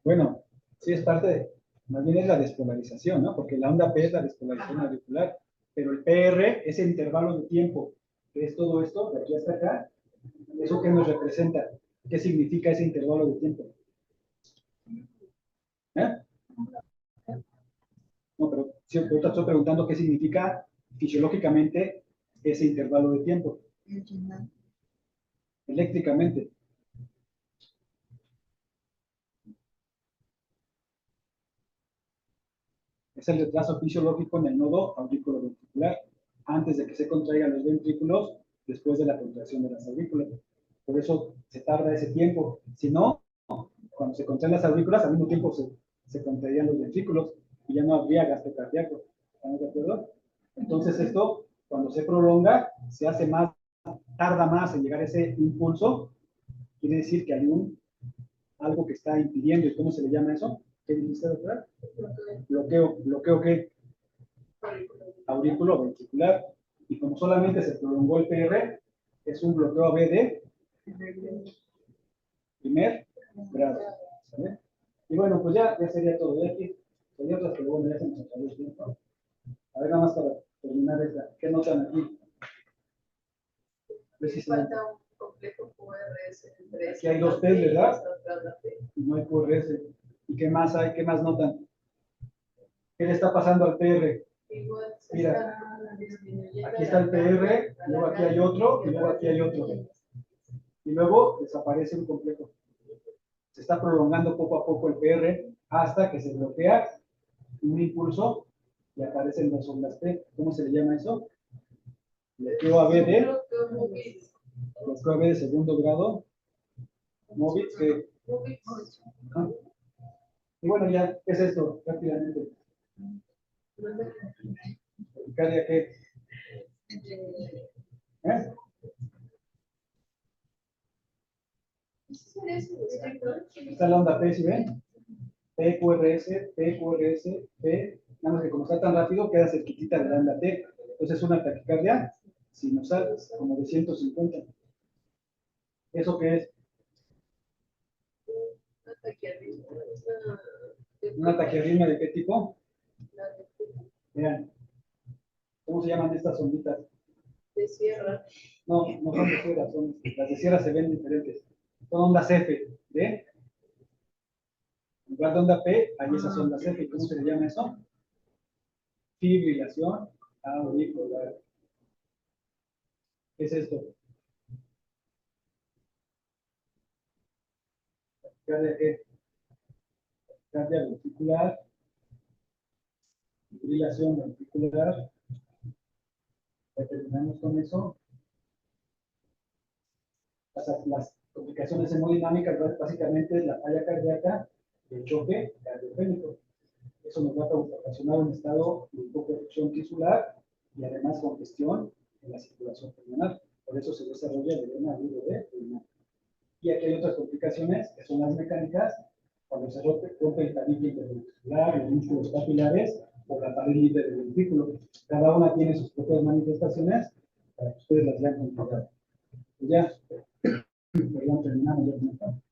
Bueno, sí es parte de, más bien es la despolarización, ¿no? Porque la onda P es la despolarización auricular, pero el PR es el intervalo de tiempo, que es todo esto, de aquí hasta acá. ¿Eso qué nos representa? ¿Qué significa ese intervalo de tiempo? ¿Eh? No, pero sí, ahorita estoy preguntando qué significa fisiológicamente ese intervalo de tiempo. Eléctricamente. Es el retraso fisiológico en el nodo auriculoventricular, antes de que se contraigan los ventrículos, después de la contracción de las aurículas. Por eso se tarda ese tiempo. Si no, cuando se contraen las aurículas, al mismo tiempo se contraían los ventrículos y ya no habría gasto cardíaco. ¿Estamos de acuerdo? Entonces esto, cuando se prolonga, se hace más, tarda más en llegar ese impulso. Quiere decir que hay algo que está impidiendo. ¿Y cómo se le llama eso? ¿Qué dijiste, doctora? Bloqueo ¿qué? Aurículo ventricular. Y como solamente se prolongó el PR, es un bloqueo AB de primer grado. ¿Sale? Y bueno, pues ya sería todo. Ya aquí sería otras, pero bueno, ya se nos acabó el tiempo. A ver, nada más para terminar esta. ¿Qué notan aquí? Falta un complejo QRS. Aquí hay dos P, ¿verdad? Y no hay QRS. ¿Y qué más hay? ¿Qué más notan? ¿Qué le está pasando al PR? Mira, aquí está el PR, luego aquí hay otro, y luego aquí hay otro. Y luego desaparece un complejo. Se está prolongando poco a poco el PR hasta que se bloquea un impulso y aparecen las ondas P. ¿Cómo se le llama eso? Bloqueo AB de segundo grado. Movitz, que... ¿Ah? Y bueno, ya, ¿qué es esto? Rápidamente. ¿Cardia qué? ¿Eh? Está la onda P, ¿sí ven? P, QRS, P, QRS, P. Nada más que como está tan rápido, queda cerquitita de la onda T. Entonces es una taquicardia sinusal, como de 150. ¿Eso qué es? ¿Una taquiarritmia de qué tipo? Vean. ¿Cómo se llaman estas onditas? De sierra. No, no son de sierra, las de sierra se ven diferentes. Son ondas F, ¿ve? En lugar de onda P, hay esas ondas F. ¿Cómo se le llama eso? Fibrilación Auricular. ¿Qué es esto? ¿Taquicardia qué? Taquicardia ventricular, fibrilación ventricular. Ya terminamos con eso. Las complicaciones hemodinámicas básicamente es la falla cardíaca y el choque cardiogénico. Eso nos va a ocasionar un estado de hipoperfusión tisular y además congestión en la circulación pulmonar. Por eso se desarrolla el edema agudo de pulmón. Y aquí hay otras complicaciones que son las mecánicas, cuando se rompe el tabique interventricular, los músculos capilares o la pared libre del ventrículo. Cada una tiene sus propias manifestaciones para que ustedes las vean con cuidado. Ya, perdón, terminamos ya con esto.